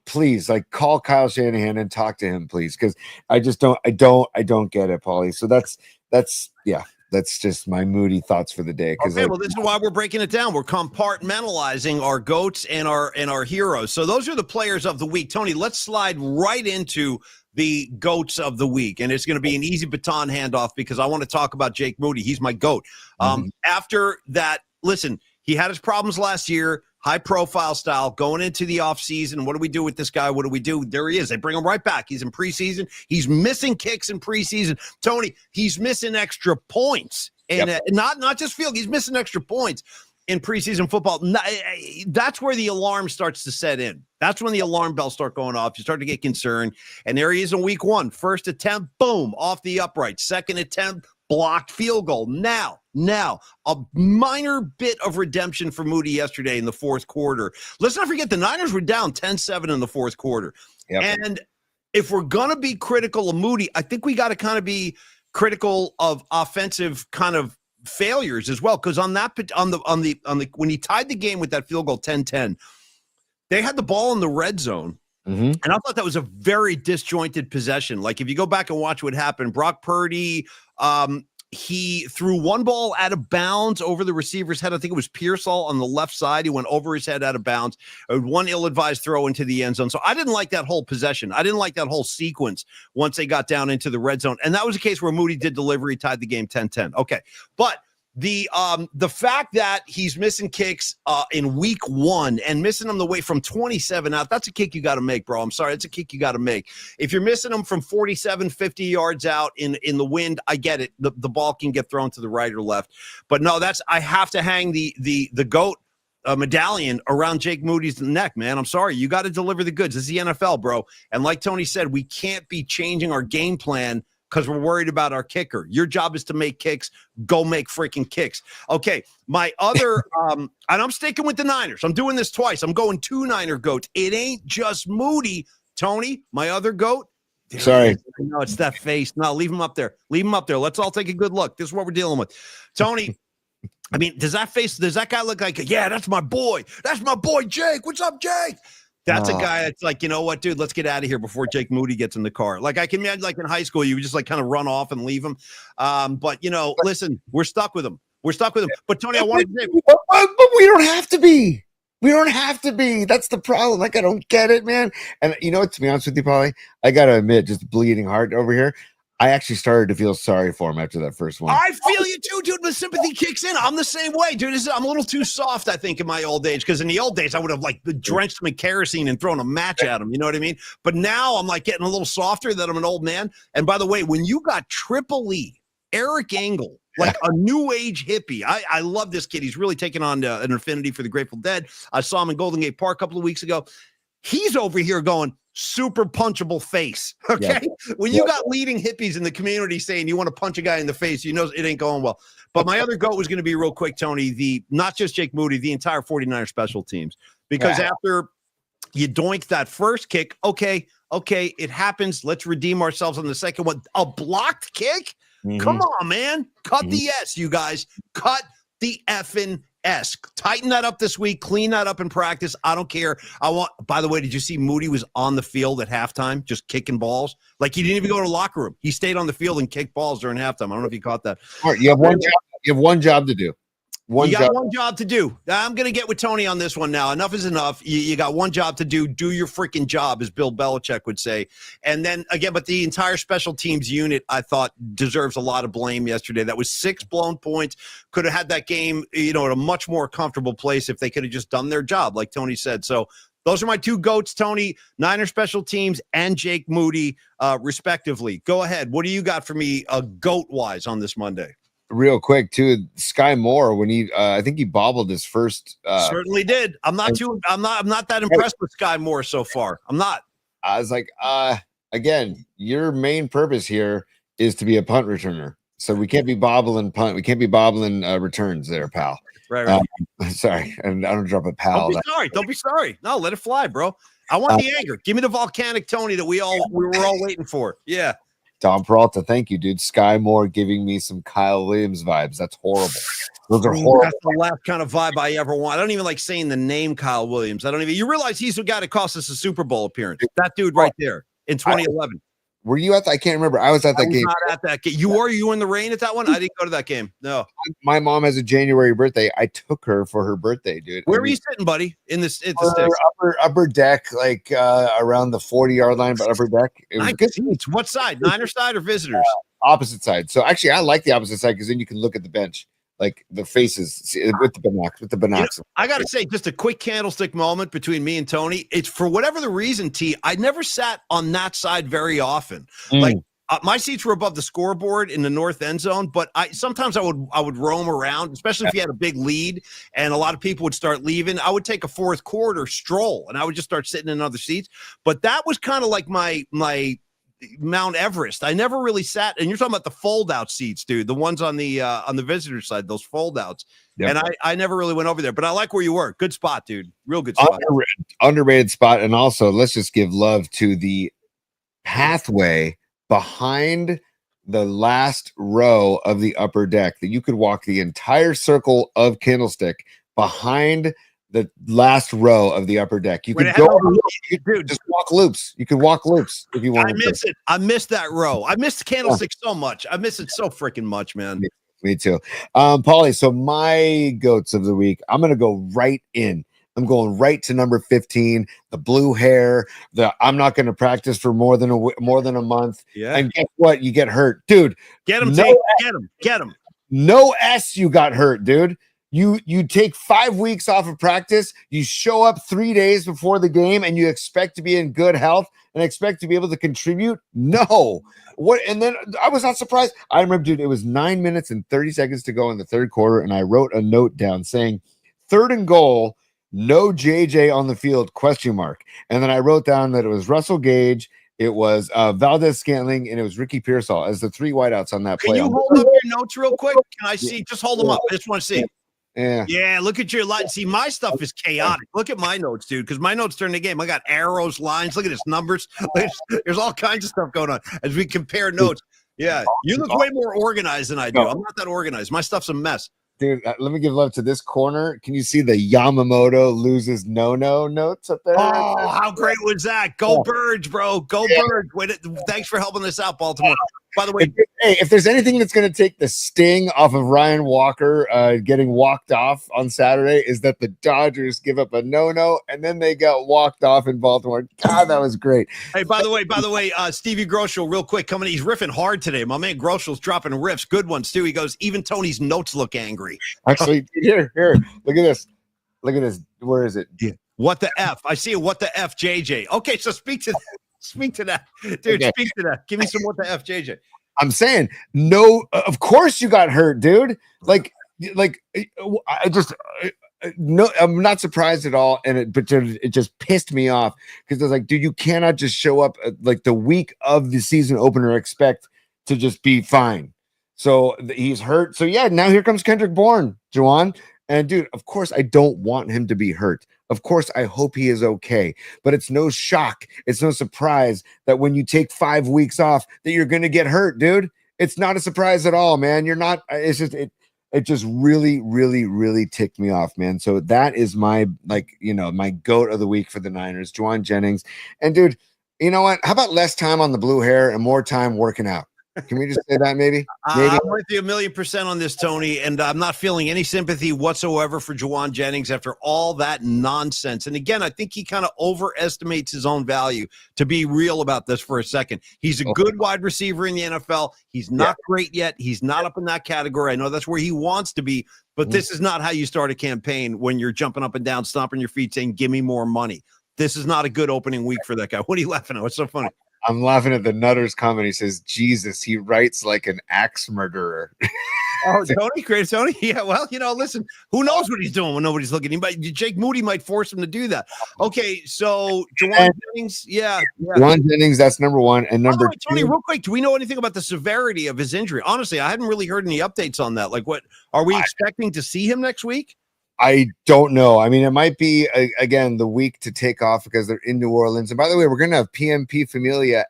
please, like, call Kyle Shanahan and talk to him, please. Because I don't get it, Paulie. So that's just my Moody thoughts for the day. Okay, well, this is why we're breaking it down. We're compartmentalizing our goats and our heroes. So those are the players of the week. Tony, let's slide right into the goats of the week, and it's going to be an easy baton handoff because I want to talk about Jake Moody. He's my goat. After that, listen, he had his problems last year. High profile style going into the offseason. What do we do with this guy? What do we do? There he is. They bring him right back. He's in preseason. He's missing kicks in preseason. Tony, he's missing extra points. And not just field. He's missing extra points in preseason football. That's where the alarm starts to set in. That's when the alarm bells start going off. You start to get concerned. And there he is in week one. First attempt, boom, off the upright. Second attempt, blocked field goal. Now, a minor bit of redemption for Moody yesterday in the fourth quarter. Let's not forget the Niners were down 10-7 in the fourth quarter. And if we're going to be critical of Moody, I think we got to kind of be critical of offensive kind of failures as well. Because on the when he tied the game with that field goal 10-10, they had the ball in the red zone. And I thought that was a very disjointed possession. Like, if you go back and watch what happened, Brock Purdy, he threw one ball out of bounds over the receiver's head. I think it was Pearsall on the left side. He went over his head out of bounds. One ill-advised throw into the end zone. So I didn't like that whole possession. I didn't like that whole sequence once they got down into the red zone. And that was a case where Moody did deliver. He tied the game 10-10. Okay. But the fact that he's missing kicks in week one and missing them the way from 27 out, that's a kick you got to make, bro. I'm sorry. It's a kick you got to make. If you're missing them from 47, 50 yards out in the wind, I get it. The ball can get thrown to the right or left. But no, I have to hang the GOAT medallion around Jake Moody's neck, man. I'm sorry. You got to deliver the goods. This is the NFL, bro. And like Tony said, we can't be changing our game plan because we're worried about our kicker. Your job is to make kicks. Go make freaking kicks. Okay, my other, and I'm sticking with the Niners. I'm doing this twice. I'm going two Niner goats. It ain't just Moody, Tony. My other goat. Sorry. No, it's that face. No, leave him up there. Leave him up there. Let's all take a good look. This is what we're dealing with. Tony, I mean, does that guy look like, yeah, that's my boy. That's my boy, Jake. What's up, Jake? That's a guy that's like, you know what, dude, let's get out of here before Jake Moody gets in the car. Like, I can imagine, like, in high school, you would just, like, kind of run off and leave him. But, you know, listen, we're stuck with him. But, Tony, I wanted to say. But we don't have to be. We don't have to be. That's the problem. Like, I don't get it, man. And you know what, to be honest with you, Paulie, I got to admit, just bleeding heart over here, I actually started to feel sorry for him after that first one. I feel you too, dude. The sympathy kicks in. I'm the same way, dude. I'm a little too soft, I think, in my old age. Because in the old days, I would have like drenched him in kerosene and thrown a match at him. You know what I mean? But now I'm like getting a little softer that I'm an old man. And by the way, when you got Triple E, Eric Engel, like a new age hippie, I love this kid. He's really taken on an affinity for the Grateful Dead. I saw him in Golden Gate Park a couple of weeks ago. He's over here going, super punchable face. Okay. When you got leading hippies in the community saying you want to punch a guy in the face, you know it ain't going well. But my other goat was going to be real quick, Tony, not just Jake Moody, the entire 49er special teams. Because after you doink that first kick, okay, it happens. Let's redeem ourselves on the second one. A blocked kick? Come on, man. Cut the S, you guys. Cut the effing S. Tighten that up this week. Clean that up in practice. I don't care. By the way, did you see Moody was on the field at halftime just kicking balls? Like, he didn't even go to the locker room. He stayed on the field and kicked balls during halftime. I don't know if you caught that. All right, you have one job to do. You got one job to do. I'm going to get with Tony on this one now. Enough is enough. You got one job to do. Do your freaking job, as Bill Belichick would say. And then, again, but the entire special teams unit, I thought, deserves a lot of blame yesterday. That was 6 blown points. Could have had that game, at a much more comfortable place if they could have just done their job, like Tony said. So Those are my two goats, Tony, Niner special teams and Jake Moody, respectively. Go ahead. What do you got for me goat-wise on this Monday? Real quick, too, Sky Moore, when he I think he bobbled his first certainly did. I'm not that impressed with Sky Moore so far. I'm not. I was like, again, your main purpose here is to be a punt returner. So we can't be bobbling punt. We can't be bobbling returns there, pal. Right. Sorry. And I don't drop a pal. Don't be sorry. No, let it fly, bro. I want the anger. Give me the volcanic Tony that we were all waiting for. Yeah. Don Peralta, thank you, dude. Sky Moore giving me some Kyle Williams vibes. That's horrible. Those are horrible. That's the last kind of vibe I ever want. I don't even like saying the name Kyle Williams. You realize he's the guy that cost us a Super Bowl appearance. That dude right there in 2011. Were you at that? I can't remember. I was at that game. Not at that game. You were in the rain at that one? I didn't go to that game. No. My mom has a January birthday. I took her for her birthday, dude. Where were you sitting, buddy? In the sticks? Upper deck, like around the 40-yard line, but upper deck. It was good seats. What side? Niner side or visitors? Opposite side. So actually, I like the opposite side because then you can look at the bench, like the faces with the binocs. I got to say, just a quick candlestick moment between me and Tony. It's for whatever the reason, T. I never sat on that side very often. Like my seats were above the scoreboard in the north end zone, but sometimes I would roam around, especially if you had a big lead and a lot of people would start leaving. I would take a fourth quarter stroll and I would just start sitting in other seats. But that was kind of like my Mount Everest. I never really sat, and you're talking about the fold-out seats, dude. The ones on the visitor side, those fold-outs. Yep. And I never really went over there, but I like where you were. Good spot, dude. Real good spot. Underrated spot, and also let's just give love to the pathway behind the last row of the upper deck that you could walk the entire circle of Candlestick behind the last row of the upper deck. You could go, dude, just walk loops. You could walk loops if you want. I miss it. I miss that row. I miss the Candlestick so much. I miss it so freaking much, man. Me too. Paulie, so my goats of the week, I'm going to go right in. I'm going right to number 15, the blue hair. I'm not going to practice for more than a month. Yeah. And guess what? You get hurt, dude. Get him. Get him. No S. You got hurt, dude. You take 5 weeks off of practice. You show up 3 days before the game, and you expect to be in good health and expect to be able to contribute. No. What? And then I was not surprised. I remember, dude, it was 9 minutes and 30 seconds to go in the third quarter, and I wrote a note down saying, 3rd and goal. No JJ on the field, ? And then I wrote down that it was Russell Gage, it was Valdez Scantling, and it was Ricky Pearsall as the 3 wideouts on that play. Can you hold up your notes real quick? Can I see? Just hold them up. I just want to see. Yeah, look at your line. See, my stuff is chaotic. Look at my notes, dude, because my notes during the game, I got arrows, lines. Look at his numbers. There's all kinds of stuff going on as we compare notes. Yeah, you look way more organized than I do. I'm not that organized. My stuff's a mess. Dude, let me give love to this corner. Can you see the Yamamoto loses no notes up there? Oh, how great was that? Go Birds, bro. Go Birds. Thanks for helping us out, Baltimore. By the way, if there's anything that's going to take the sting off of Ryan Walker getting walked off on Saturday, is that the Dodgers give up a no, and then they got walked off in Baltimore. God, that was great. Hey, by the way, Stevie Groschel, real quick, coming. He's riffing hard today. My man Groschel's dropping riffs, good ones too. He goes, even Tony's notes look angry. Actually, here, look at this. Where is it? Yeah. What the F? I see a what the F, JJ. Okay, so speak to that, dude. Okay. Speak to that. Give me some what the F, JJ. I'm saying no. Of course you got hurt, dude. Like I just no. I'm not surprised at all, and it just pissed me off because I was like, dude, you cannot just show up like the week of the season opener expect to just be fine. So he's hurt. So yeah, now here comes Kendrick Bourne, Juwan. And dude, of course I don't want him to be hurt. Of course, I hope he is okay, but it's no shock. It's no surprise that when you take 5 weeks off that you're going to get hurt, dude. It's not a surprise at all, man. You're not, it's just, it just really, really, really ticked me off, man. So that is my, my goat of the week for the Niners, Juwan Jennings. And dude, you know what? How about less time on the blue hair and more time working out? Can we just say that maybe? I'm with you 1,000,000% on this, Tony, and I'm not feeling any sympathy whatsoever for Juwan Jennings after all that nonsense. And again, I think he kind of overestimates his own value, to be real about this for a second. He's a good wide receiver in the NFL. He's not great yet. He's not up in that category. I know that's where he wants to be, but this is not how you start a campaign when you're jumping up and down, stomping your feet, saying, give me more money. This is not a good opening week for that guy. What are you laughing at? What's so funny? I'm laughing at the Nutters comment. He says, Jesus, he writes like an axe murderer. Oh, Tony, creative Tony. Yeah, well, listen, who knows what he's doing when nobody's looking? Jake Moody might force him to do that. Okay, so Juwan Jennings, Juwan Jennings, that's number one. And number two, Tony, real quick, do we know anything about the severity of his injury? Honestly, I hadn't really heard any updates on that. Like, what are we expecting to see him next week? I don't know. I mean, it might be, again, the week to take off because they're in New Orleans. And by the way, we're going to have PMP Familia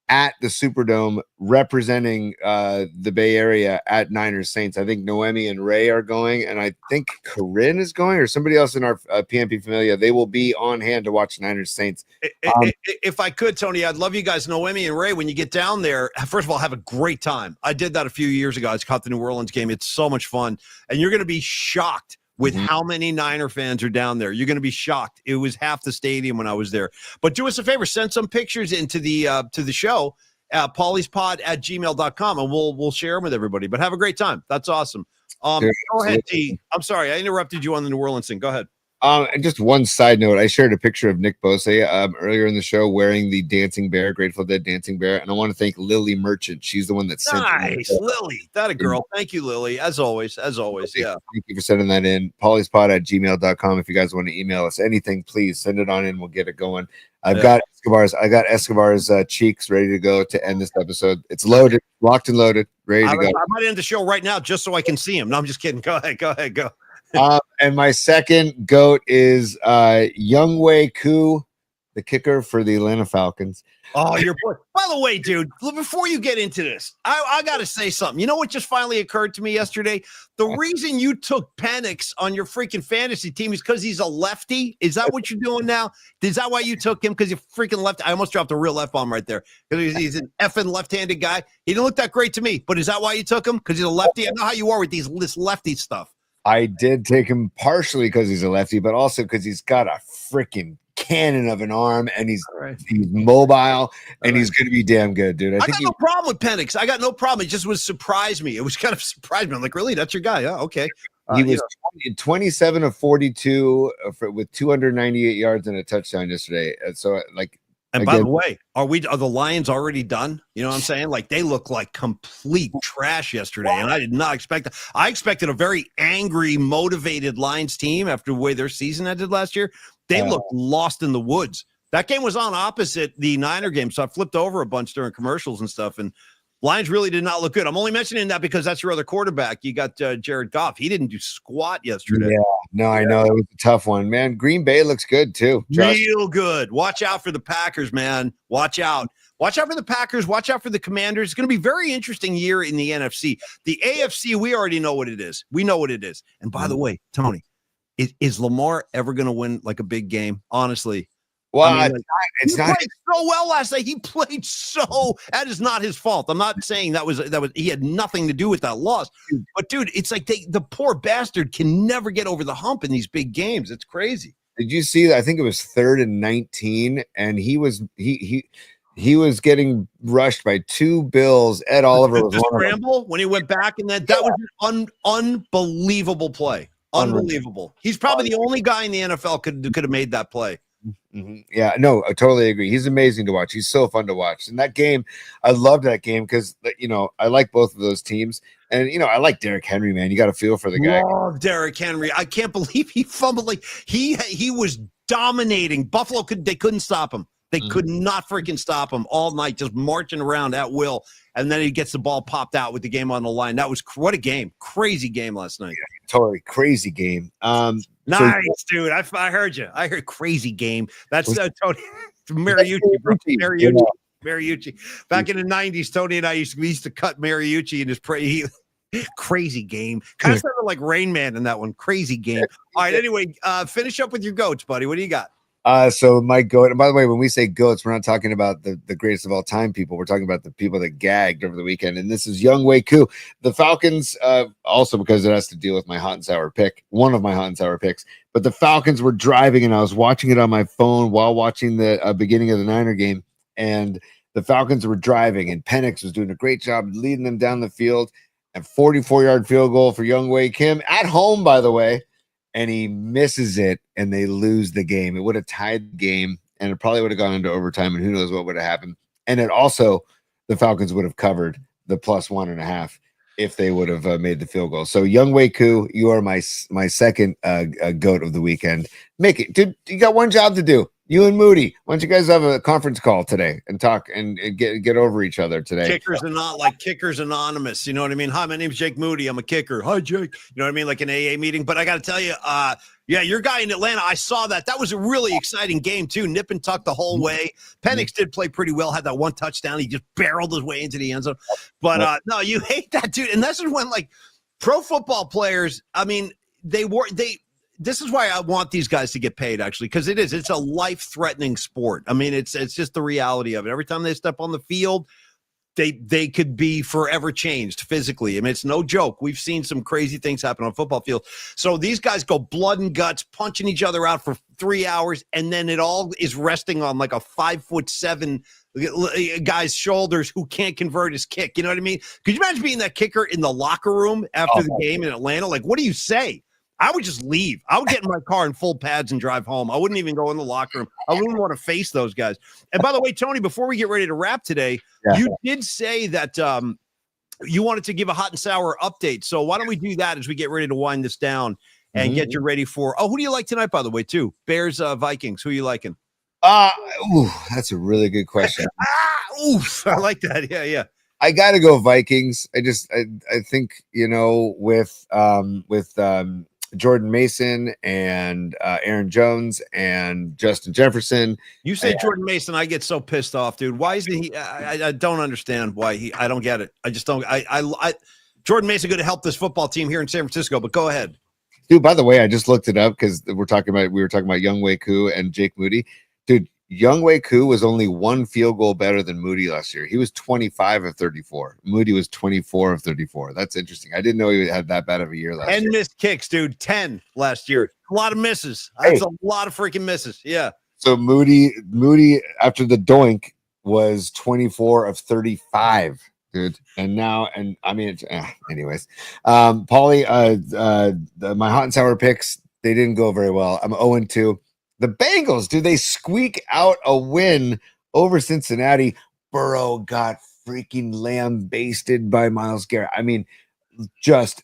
at the Superdome representing the Bay Area at Niners Saints. I think Noemi and Ray are going, and I think Corinne is going, or somebody else in our PMP Familia. They will be on hand to watch Niners Saints. If I could, Tony, I'd love you guys, Noemi and Ray, when you get down there, first of all, have a great time. I did that a few years ago. I caught the New Orleans game. It's so much fun, and you're going to be shocked with how many Niner fans are down there. You're going to be shocked. It was half the stadium when I was there. But do us a favor, send some pictures into the to the show at paulyspod@gmail.com, and we'll share them with everybody. But have a great time. That's awesome. Go ahead, T. I'm sorry, I interrupted you on the New Orleans thing. Go ahead. And just one side note, I shared a picture of Nick Bosa earlier in the show wearing the Dancing Bear, Grateful Dead Dancing Bear. And I want to thank Lily Merchant. She's the one that sent nice, Lily. That a girl. Thank you, Lily. As always. Yeah. Thank you for sending that in. paulyspod@gmail.com. If you guys want to email us anything, please send it on in. We'll get it going. I got Escobar's cheeks ready to go to end this episode. It's loaded, locked and loaded, ready to go. I might end the show right now just so I can see him. No, I'm just kidding. Go ahead. Go. And my second GOAT is Younghoe Koo, the kicker for the Atlanta Falcons. Oh, your boy. By the way, dude, before you get into this, I got to say something. You know what just finally occurred to me yesterday? The reason you took Penix on your freaking fantasy team is because he's a lefty. Is that what you're doing now? Is that why you took him? Because you're freaking left. I almost dropped a real F-bomb right there. Because he's an effing left-handed guy. He didn't look that great to me. But is that why you took him? Because he's a lefty? I know how you are with this lefty stuff. I did take him partially because he's a lefty, but also because he's got a freaking cannon of an arm, and he's mobile, and he's going to be damn good, dude. I got no problem with Penix. I got no problem. It just surprised me. It was kind of surprised me. I'm like, really? That's your guy? Yeah, okay. He was 27 of 42 with 298 yards and a touchdown yesterday. So, and by the way, are the Lions already done? You know what I'm saying? Like, they look like complete trash yesterday, and I did not expect that. I expected a very angry, motivated Lions team after the way their season ended last year. They looked lost in the woods. That game was on opposite the Niner game, so I flipped over a bunch during commercials and stuff, and Lions really did not look good. I'm only mentioning that because that's your other quarterback. You got Jared Goff. He didn't do squat yesterday. Yeah, no, I know. It was a tough one, man. Green Bay looks good, too. Josh. Real good. Watch out for the Packers, man. Watch out. Watch out for the Packers. Watch out for the Commanders. It's going to be a very interesting year in the NFC. The AFC, we already know what it is. We know what it is. And by the way, Tony, is Lamar ever going to win like a big game? Honestly. Well, I mean, he played so well last night. He played so. That is not his fault. I'm not saying that was. He had nothing to do with that loss. But dude, it's like the poor bastard can never get over the hump in these big games. It's crazy. Did you see that? I think it was 3rd and 19, and he was was getting rushed by 2 Bills. Ed Oliver was the scramble when he went back, and that was an unbelievable play. Unbelievable. He's probably the only guy in the NFL could have made that play. Mm-hmm. Yeah, no, I totally agree. He's amazing to watch. He's so fun to watch. And that game, I loved that game because I like both of those teams. And I like Derrick Henry, man. You got to feel for the guy. Love Derrick Henry. I can't believe he fumbled. Like he was dominating. Buffalo they couldn't stop him. They could not freaking stop him all night, just marching around at will. And then he gets the ball popped out with the game on the line. That was what a game. Crazy game last night. Yeah, totally crazy game. Nice, dude. I heard you. I heard crazy game. That's Tony Mariucci, bro. Mariucci. Back in the 90s, Tony and I used to cut Mariucci in his crazy game. Kind of sounded like Rain Man in that one. Crazy game. All right, anyway, finish up with your goats, buddy. What do you got? So my goat, and by the way, when we say goats, we're not talking about the greatest of all time people. We're talking about the people that gagged over the weekend. And this is Younghoe Koo. The Falcons, also because it has to deal with my hot and sour pick, one of my hot and sour picks. But the Falcons were driving, and I was watching it on my phone while watching the beginning of the Niner game. And the Falcons were driving, and Penix was doing a great job leading them down the field. And 44-yard field goal for Younghoe Kim at home, by the way. and he misses it, and they lose the game. It would have tied the game, and it probably would have gone into overtime, and who knows what would have happened. And it also, the Falcons would have covered the +1.5 if they would have made the field goal. So Younghoe Koo, you are my second goat of the weekend. Make it, dude. You got one job to do. You and Moody. Why don't you guys have a conference call today and talk and get over each other today? Kickers are not like Kickers Anonymous. You know what I mean? Hi, my name's Jake Moody. I'm a kicker. Hi, Jake. You know what I mean? Like an AA meeting. But I got to tell you, yeah, your guy in Atlanta, I saw that. That was a really exciting game, too. Nip and tuck the whole way. Penix did play pretty well, had that one touchdown. He just barreled his way into the end zone. But no, you hate that, dude. And this is when, like, pro football players, I mean, this is why I want these guys to get paid, actually, because it's a life-threatening sport. I mean, it's just the reality of it. Every time they step on the field, they could be forever changed physically. I mean, it's no joke. We've seen some crazy things happen on football field. So these guys go blood and guts, punching each other out for 3 hours, and then it all is resting on like a 5'7" guy's shoulders who can't convert his kick. You know what I mean? Could you imagine being that kicker in the locker room after the game in Atlanta? Like, what do you say? I would just leave. I would get in my car in full pads and drive home. I wouldn't even go in the locker room. I wouldn't want to face those guys. And by the way, Tony, before we get ready to wrap today, you did say that you wanted to give a hot and sour update. So why don't we do that as we get ready to wind this down and get you ready for, who do you like tonight, by the way, too? Bears, Vikings. Who are you liking? That's a really good question. I like that. Yeah. I got to go Vikings. I think, with Jordan Mason and Aaron Jones and Justin Jefferson. You say Jordan Mason, I get so pissed off, dude. Why is he? I don't understand why I don't get it. I just don't. Jordan Mason going to help this football team here in San Francisco, but go ahead. Dude, by the way, I just looked it up because we were talking about Younghoe Koo and Jake Moody. Dude, Younghoe Koo was only one field goal better than Moody last year. He was 25 of 34. Moody was 24 of 34. That's interesting. I didn't know he had that bad of a year last year. 10 missed kicks, dude. 10 last year. A lot of misses. That's a lot of freaking misses. Yeah. So Moody after the doink was 24 of 35, dude. And I mean, anyways, Paulie, my hot and sour picks, they didn't go very well. I'm 0-2. The Bengals, do they squeak out a win over Cincinnati? Burrow got freaking lambasted by Myles Garrett. I mean, just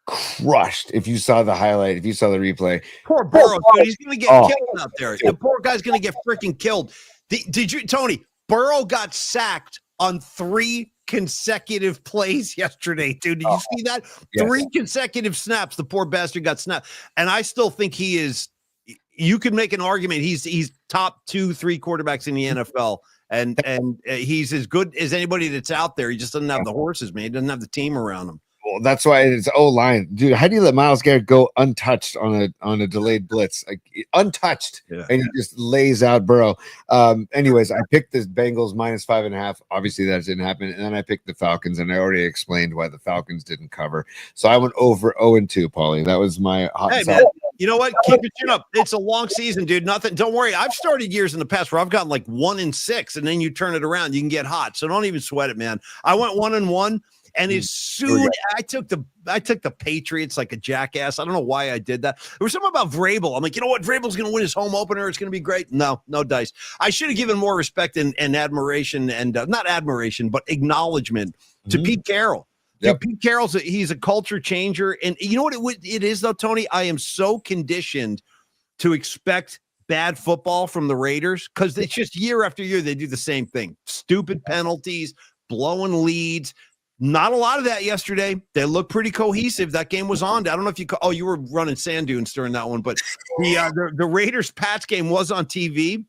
crushed. If you saw the highlight, if you saw the replay. Poor Burrow, dude. He's going to get killed out there. The poor guy's going to get freaking killed. Did you, Tony, Burrow got sacked on 3 consecutive plays yesterday, dude. Did you see that? Yes. 3 consecutive snaps. The poor bastard got snapped. And I still think he is. You could make an argument he's top 2-3 quarterbacks in the NFL, and he's as good as anybody that's out there. He just doesn't have the horses, man. He doesn't have the team around him. Well, that's why it's O-line, dude. How do you let Myles Garrett go untouched on a delayed blitz, like untouched, and he just lays out Burrow? Anyways, I picked the Bengals -5.5. Obviously, that didn't happen, and then I picked the Falcons, and I already explained why the Falcons didn't cover. So I went over 0-2, Paulie. That was my hot. Hey, man. You know what? Keep your chin up. It's a long season, dude. Nothing. Don't worry. I've started years in the past where I've gotten like 1-6, and then you turn it around, you can get hot. So don't even sweat it, man. I went 1-1. And as soon I took the Patriots like a jackass. I don't know why I did that. There was something about Vrabel. I'm like, you know what? Vrabel's going to win his home opener. It's going to be great. No dice. I should have given more respect and admiration and not admiration, but acknowledgement to Pete Carroll. Yep. Pete Carroll's he's a culture changer. And you know what it is, though, Tony? I am so conditioned to expect bad football from the Raiders because it's just year after year they do the same thing. Stupid penalties, blowing leads. Not a lot of that yesterday. They looked pretty cohesive. That game was on. I don't know if you were running sand dunes during that one, but the Raiders-Pats game was on TV.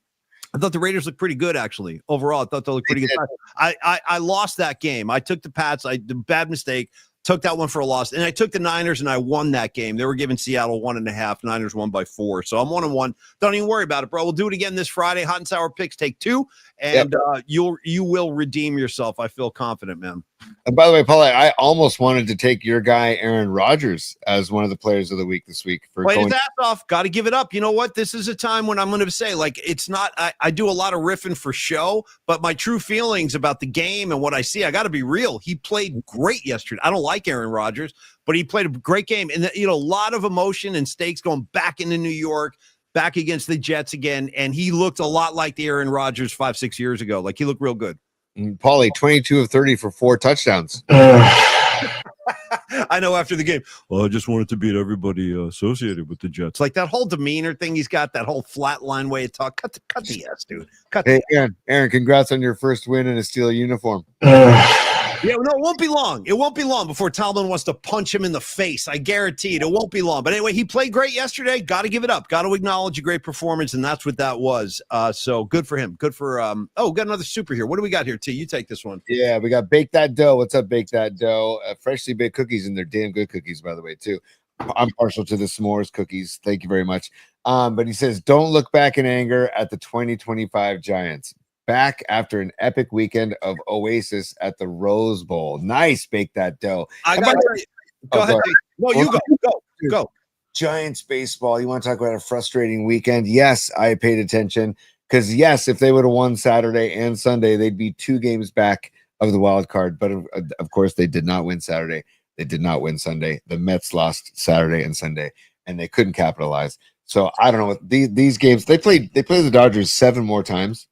I thought the Raiders looked pretty good, actually. Overall, I thought they looked pretty good. I lost that game. I took the Pats. I did a bad mistake. Took that one for a loss. And I took the Niners, and I won that game. They were giving Seattle 1.5. Niners won by 4. So I'm 1-1. Don't even worry about it, bro. We'll do it again this Friday. Hot and sour picks take 2. And you will redeem yourself. I feel confident, man. And by the way, Paul, I almost wanted to take your guy Aaron Rodgers as one of the players of the week this week for Played going. his ass off. Got to give it up. You know what? This is a time when I'm going to say, like, it's not. I do a lot of riffing for show, but my true feelings about the game and what I see, I got to be real. He played great yesterday. I don't like Aaron Rodgers, but he played a great game, and a lot of emotion and stakes going back into New York, back against the Jets again, and he looked a lot like the Aaron Rodgers 5-6 years ago. Like, he looked real good. Paulie, 22 of 30 for 4 touchdowns. I know after the game, well, I just wanted to beat everybody associated with the Jets. Like that whole demeanor thing he's got, that whole flatline way of talk. Cut the ass, dude. Hey, Aaron, congrats on your first win in a Steeler uniform. Yeah, no, it won't be long. It won't be long before Tomlin wants to punch him in the face. I guarantee it. It won't be long. But anyway, he played great yesterday. Got to give it up. Got to acknowledge a great performance, and that's what that was. So good for him. Good for we got another super here. What do we got here, T? You take this one. Yeah, we got Bake That Dough. What's up, Bake That Dough? Freshly baked cookies, and they're damn good cookies, by the way, too. I'm partial to the s'mores cookies. Thank you very much. But he says, don't look back in anger at the 2025 Giants. Back after an epic weekend of Oasis at the Rose Bowl. Nice, Bake That Dough. I got to go ahead. No, you go. Giants baseball. You want to talk about a frustrating weekend? Yes, I paid attention because, yes, if they would have won Saturday and Sunday, they'd be 2 games back of the wild card. But, of course, they did not win Saturday. They did not win Sunday. The Mets lost Saturday and Sunday, and they couldn't capitalize. So I don't know. These games, they played the Dodgers 7 more times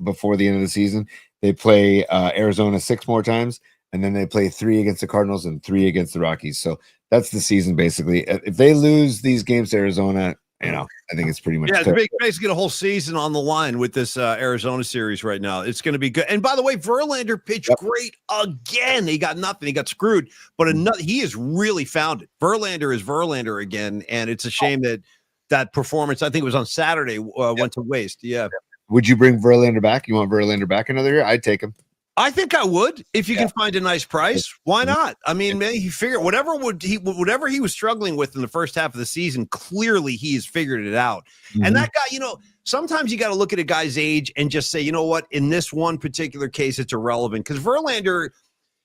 before the end of the season. They play Arizona 6 more times, and then they play 3 against the Cardinals and 3 against the Rockies. So that's the season basically. If they lose these games to Arizona, I think it's pretty much it's basically a whole season on the line with this Arizona series right now. It's going to be good. And by the way, Verlander pitched great again. He got nothing. He got screwed, but he has really found it. Verlander is Verlander again, and it's a shame that performance, I think it was on Saturday, went to waste. Yeah. Would you bring Verlander back? You want Verlander back another year? I'd take him. I think I would if you can find a nice price. Why not? I mean, man, he figured whatever he was struggling with in the first half of the season, clearly he has figured it out. Mm-hmm. And that guy, sometimes you got to look at a guy's age and just say, you know what, in this one particular case, it's irrelevant because Verlander,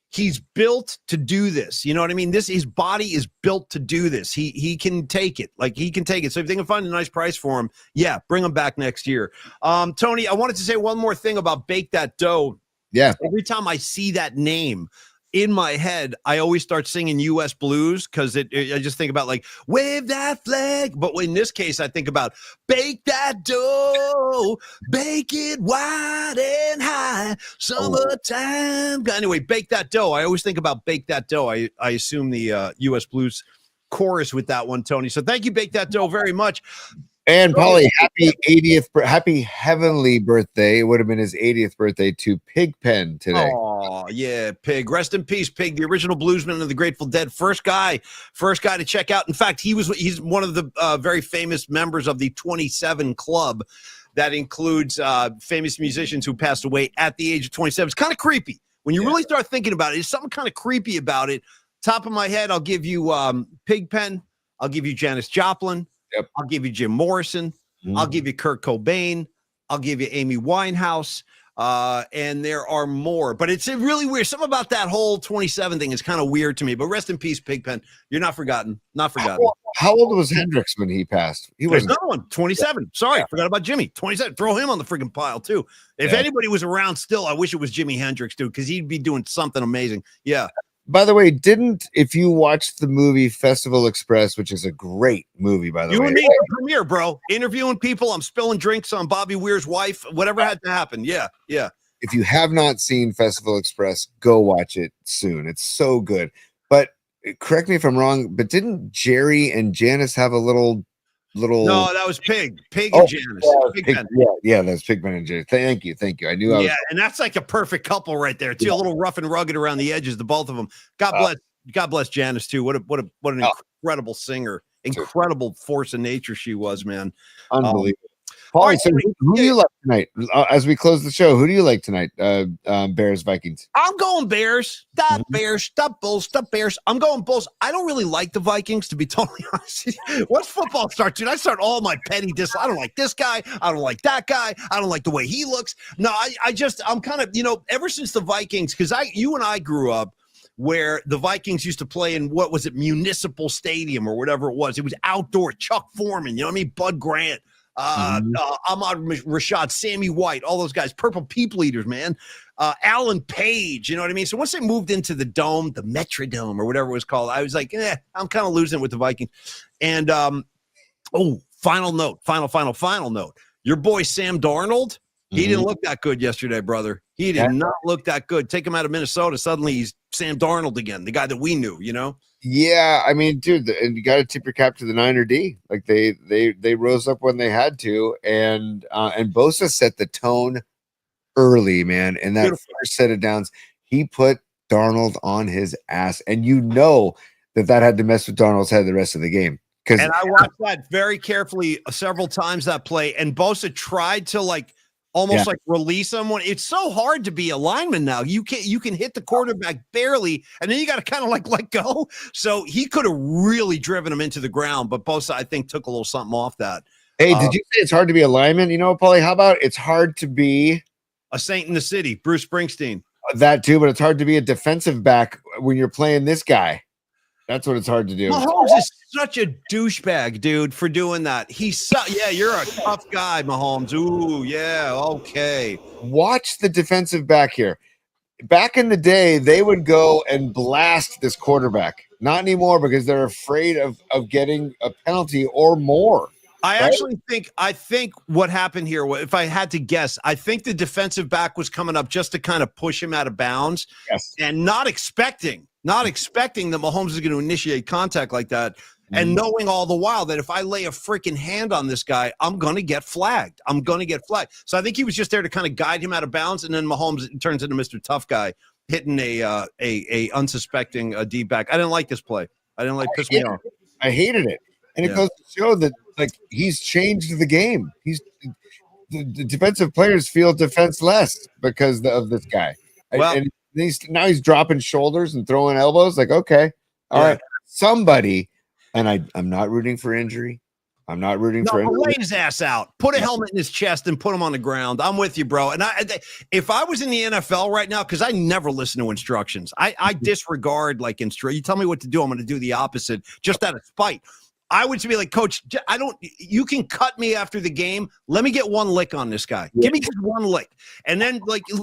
he's built to do this. You know what I mean? His body is built to do this. He can take it. Like he can take it. So if they can find a nice price for him, yeah, bring him back next year. Tony, I wanted to say one more thing about Bake That Dough. Yeah. Every time I see that name in my head, I always start singing U.S. blues because I just think about like wave that flag. But in this case, I think about bake that dough, bake it wide and high, summertime. Anyway, Bake That Dough. I always think about Bake That Dough. I assume the U.S. blues chorus with that one, Tony. So thank you, Bake That Dough, very much. And Paulie, happy heavenly birthday. It would have been his 80th birthday to Pigpen today. Oh, yeah, Pig. Rest in peace, Pig, the original bluesman of the Grateful Dead. First guy to check out. In fact, he's one of the very famous members of the 27 Club. That includes famous musicians who passed away at the age of 27. It's kind of creepy. When you really start thinking about it, there's something kind of creepy about it. Top of my head, I'll give you Pigpen. I'll give you Janis Joplin. Yep. I'll give you Jim Morrison. I'll give you Kurt Cobain. I'll give you Amy Winehouse. And there are more. But it's really weird. Something about that whole 27 thing is kind of weird to me. But rest in peace, Pigpen. You're not forgotten. Not forgotten. How old was Hendrix when he passed? He was another one, 27. Sorry, I forgot about Jimmy. 27. Throw him on the freaking pile, too. If anybody was around still, I wish it was Jimi Hendrix, dude, because he'd be doing something amazing. Yeah. By the way, if you watched the movie Festival Express, which is a great movie, by the way. You and me, premiere, bro. Interviewing people. I'm spilling drinks on Bobby Weir's wife. Whatever had to happen. Yeah, yeah. If you have not seen Festival Express, go watch it soon. It's so good. But correct me if I'm wrong, but didn't Jerry and Janice have a little? No, that was Pig and Janice. Yeah, that's Pigpen and Janice. Thank you. I knew. And that's like a perfect couple right there too. A little rough and rugged around the edges, the both of them. God bless Janice too. What an incredible singer, incredible force of nature she was, man. Unbelievable. Paulie, right, so who do you like tonight? As we close the show, who do you like tonight? Bears, Vikings. I'm going Bears. Stop Mhm. Bears. Stop Bulls. Stop Bears. I'm going Bulls. I don't really like the Vikings, to be totally honest. Once football starts, dude, I start all my petty I don't like this guy. I don't like that guy. I don't like the way he looks. No, I'm kind of, ever since the Vikings, because you and I grew up where the Vikings used to play in, what was it, Municipal Stadium or whatever it was. It was outdoor. Chuck Foreman, you know what I mean? Bud Grant. Ahmad Rashad, Sammy White, all those guys, Purple People Eaters, man. Alan Page, you know what I mean? So once they moved into the Dome, the Metrodome or whatever it was called, I was like, I'm kind of losing it with the Vikings. And final note. Your boy Sam Darnold, he didn't look that good yesterday, brother. He did not look that good. Take him out of Minnesota, suddenly he's Sam Darnold again, the guy that we knew, Yeah, I mean, dude, and you got to tip your cap to the Niner D. Like they rose up when they had to, and Bosa set the tone early, man. And that first set of downs, he put Darnold on his ass, and that had to mess with Darnold's head the rest of the game. And I watched that very carefully several times, that play, and Bosa tried to almost release someone. It's so hard to be a lineman now. You can hit the quarterback barely, and then you got to kind of let go. So he could have really driven him into the ground, but Bosa, I think, took a little something off that. Hey, did you say it's hard to be a lineman? You know, Paulie, how about it's hard to be a saint in the city, Bruce Springsteen? That too, but it's hard to be a defensive back when you're playing this guy. That's what it's hard to do. Mahomes is such a douchebag, dude, for doing that. You're a tough guy, Mahomes. Ooh, yeah, okay. Watch the defensive back here. Back in the day, they would go and blast this quarterback. Not anymore because they're afraid of getting a penalty or more. I think what happened here, if I had to guess, I think the defensive back was coming up just to kind of push him out of bounds, and not expecting that Mahomes is going to initiate contact like that, and knowing all the while that if I lay a freaking hand on this guy, I'm going to get flagged. So I think he was just there to kind of guide him out of bounds, and then Mahomes turns into Mr. Tough Guy, hitting a unsuspecting deep back. I didn't like this play. Pissed me off. I hated it. And it goes to show that he's changed the game. The defensive players feel defenseless because of this guy. Well, and he's dropping shoulders and throwing elbows. All right, somebody. And I'm not rooting for injury. I'm not rooting for injury. Lay his ass out. Put a helmet in his chest and put him on the ground. I'm with you, bro. And if I was in the NFL right now, because I never listen to instructions, I disregard you tell me what to do, I'm going to do the opposite, just out of spite. I would be like, Coach, you can cut me after the game. Let me get one lick on this guy. Give me just one lick. And then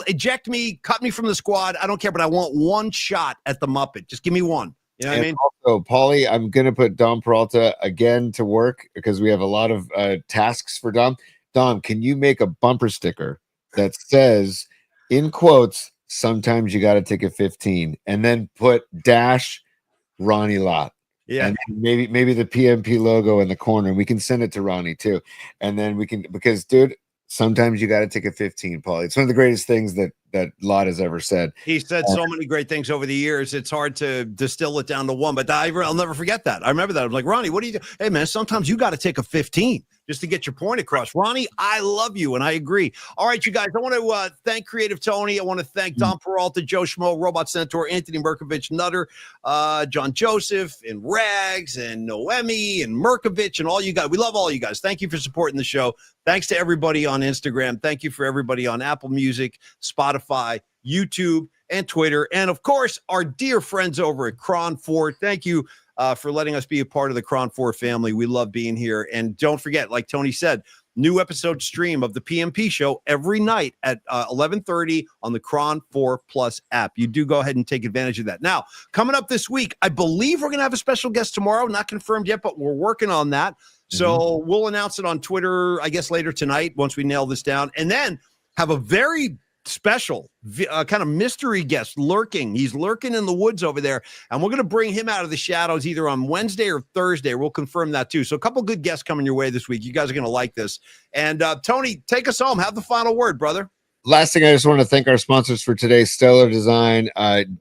eject me, cut me from the squad. I don't care, but I want one shot at the Muppet. Just give me one. You know what I mean? Also, Paulie, I'm going to put Dom Peralta again to work because we have a lot of tasks for Dom. Dom, can you make a bumper sticker that says, in quotes, sometimes you got to take a 15, and then put - Ronnie Lott? Yeah, and maybe the PMP logo in the corner. We can send it to Ronnie too, and then because dude, sometimes you got to take a 15, Paulie. It's one of the greatest things that Lott has ever said. He said so many great things over the years. It's hard to distill it down to one, but I'll never forget that. I remember that. I was like, Ronnie, what do you do? Hey man, sometimes you got to take a 15 just to get your point across. Ronnie, I love you, and I agree. All right, you guys, I want to thank Creative Tony. I want to thank Dom Peralta, Joe Schmo, Robot Centaur, Anthony Merkovich, Nutter, John Joseph, and Rags, and Noemi, and Merkovich, and all you guys. We love all you guys. Thank you for supporting the show. Thanks to everybody on Instagram. Thank you for everybody on Apple Music, Spotify, YouTube, and Twitter. And, of course, our dear friends over at Cron 4. Thank you for letting us be a part of the Cron 4 family. We love being here. And don't forget, like Tony said, new episode stream of the PMP show every night at 11:30 on the Cron 4 Plus app. You do go ahead and take advantage of that. Now, coming up this week, I believe we're going to have a special guest tomorrow. Not confirmed yet, but we're working on that. So we'll announce it on Twitter, I guess, later tonight once we nail this down. And then have a very special kind of mystery guest lurking. He's lurking in the woods over there, and we're going to bring him out of the shadows either on Wednesday or Thursday. We'll confirm that too. So a couple good guests coming your way this week. You guys are going to like this. And Tony, take us home. Have the final word, brother. last thing, I just want to thank our sponsors for today, Stellar Design,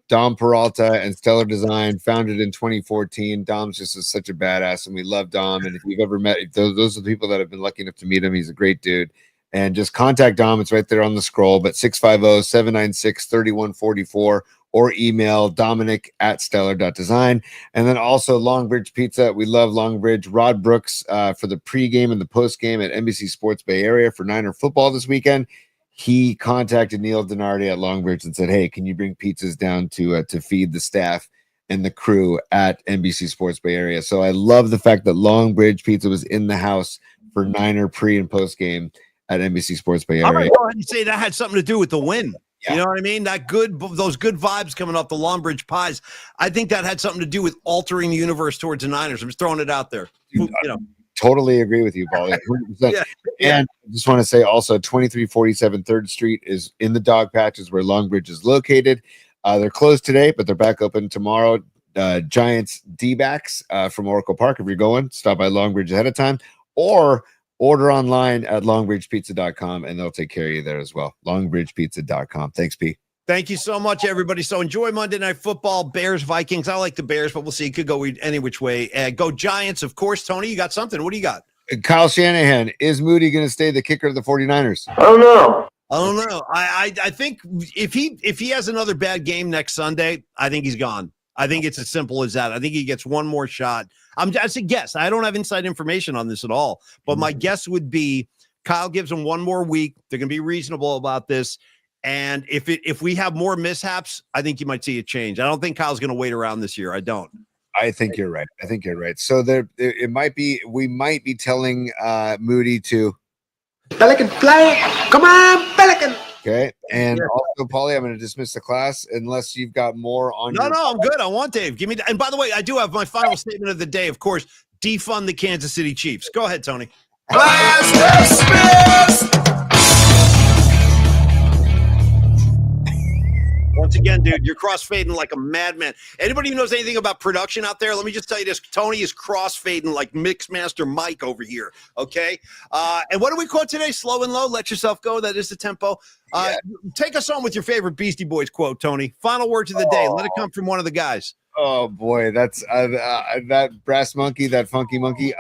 Dom Peralta and Stellar Design, founded in 2014. Dom's just such a badass, and we love Dom. And if you've ever met, those are the people that have been lucky enough to meet him. He's a great dude. And just contact Dom. It's right there on the scroll, but 650-796-3144, or email Dominic@stellar.design. And then also Longbridge Pizza. We love Longbridge. Rod Brooks for the pregame and the postgame at NBC Sports Bay Area for Niner football this weekend. He contacted Neil Denardi at Longbridge and said, hey, can you bring pizzas down to feed the staff and the crew at NBC Sports Bay Area? So I love the fact that Longbridge Pizza was in the house for Niner pre and post game at NBC Sports Bay Area. I'm going to go ahead and say that had something to do with the win. Yeah. You know what I mean? Those good vibes coming off the Longbridge Pies. I think that had something to do with altering the universe towards the Niners. I'm just throwing it out there. Dude, totally agree with you, Paulie. Yeah. And I just want to say also 2347 3rd Street is in the dog patches where Longbridge is located. They're closed today, but they're back open tomorrow. Giants D-backs from Oracle Park. If you're going, stop by Longbridge ahead of time, or order online at longbridgepizza.com, and they'll take care of you there as well. longbridgepizza.com. Thanks, P. Thank you so much, everybody. So enjoy Monday Night Football, Bears, Vikings. I like the Bears, but we'll see. It could go any which way. Go Giants, of course. Tony, you got something. What do you got? Kyle Shanahan, is Moody going to stay the kicker of the 49ers? I don't know. I don't know. I think if he has another bad game next Sunday, I think he's gone. I think it's as simple as that. I think he gets one more shot. That's a guess. I don't have inside information on this at all, but my guess would be Kyle gives him one more week. They're going to be reasonable about this. And if we have more mishaps, I think you might see a change. I don't think Kyle's going to wait around this year. I don't. I think you're right. So we might be telling Moody to Pelican fly. Come on, Pelican. Okay. And also, Paulie, I'm going to dismiss the class unless you've got more on. No, I'm good. I want Dave. Give me. And by the way, I do have my final statement of the day. Of course, defund the Kansas City Chiefs. Go ahead, Tony. Class dismissed. Once again, dude, you're crossfading like a madman. Anybody who knows anything about production out there, let me just tell you this. Tony is crossfading like Mixmaster Mike over here, okay? And what do we quote today? Slow and low, let yourself go. That is the tempo. Take us on with your favorite Beastie Boys quote, Tony. Final words of the day. Let it come from one of the guys. Oh, boy. That's that brass monkey, that funky monkey.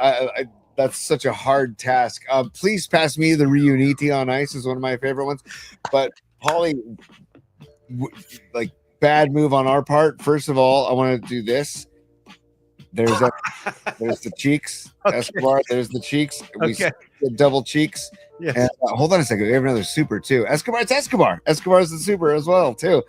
That's such a hard task. Please pass me the Reuniti on Ice is one of my favorite ones. But, Paulie, like bad move on our part. First of all, I want to do this. There's the cheeks. Okay. Escobar, there's the cheeks. We double cheeks. Yeah. And, hold on a second. We have another super too. Escobar, it's Escobar. Escobar's the super as well too.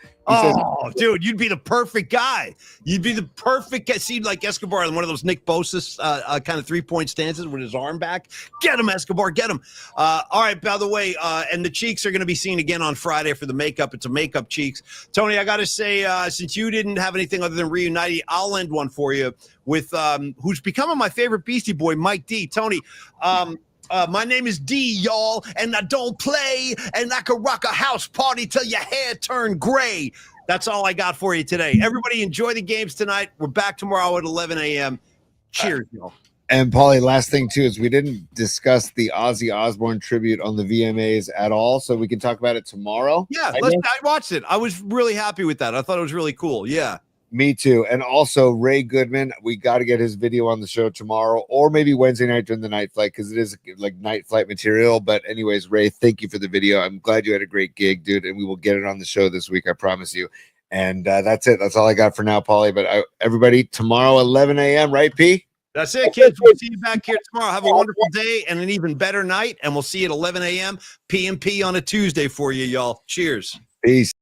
Dude, you'd be the perfect guy. You'd be the perfect guy. See, like Escobar in one of those Nick Bosa's kind of 3-point stances with his arm back. Get him, Escobar. Get him. All right, by the way, and the cheeks are going to be seen again on Friday for the makeup. It's a makeup cheeks. Tony, I got to say, since you didn't have anything other than Reunite, I'll end one for you with who's becoming my favorite Beastie Boy, Mike D. Tony, my name is D, y'all, and I don't play, and I can rock a house party till your hair turn gray. That's all I got for you today. Everybody enjoy the games tonight. We're back tomorrow at 11 a.m. Cheers, y'all. And Paulie, last thing too is we didn't discuss the Ozzy Osbourne tribute on the VMAs at all, so we can talk about it tomorrow. Yeah, I watched it. I was really happy with that. I thought it was really cool. Yeah. Me too. And also Ray Goodman, we got to get his video on the show tomorrow or maybe Wednesday night during the night flight because it is like night flight material. But anyways, Ray, thank you for the video. I'm glad you had a great gig, dude. And we will get it on the show this week. I promise you. And that's it. That's all I got for now, Paulie. But everybody, tomorrow, 11 a.m., right, P? That's it, kids. We'll see you back here tomorrow. Have a wonderful day and an even better night. And we'll see you at 11 a.m. P&P on a Tuesday for you, y'all. Cheers. Peace.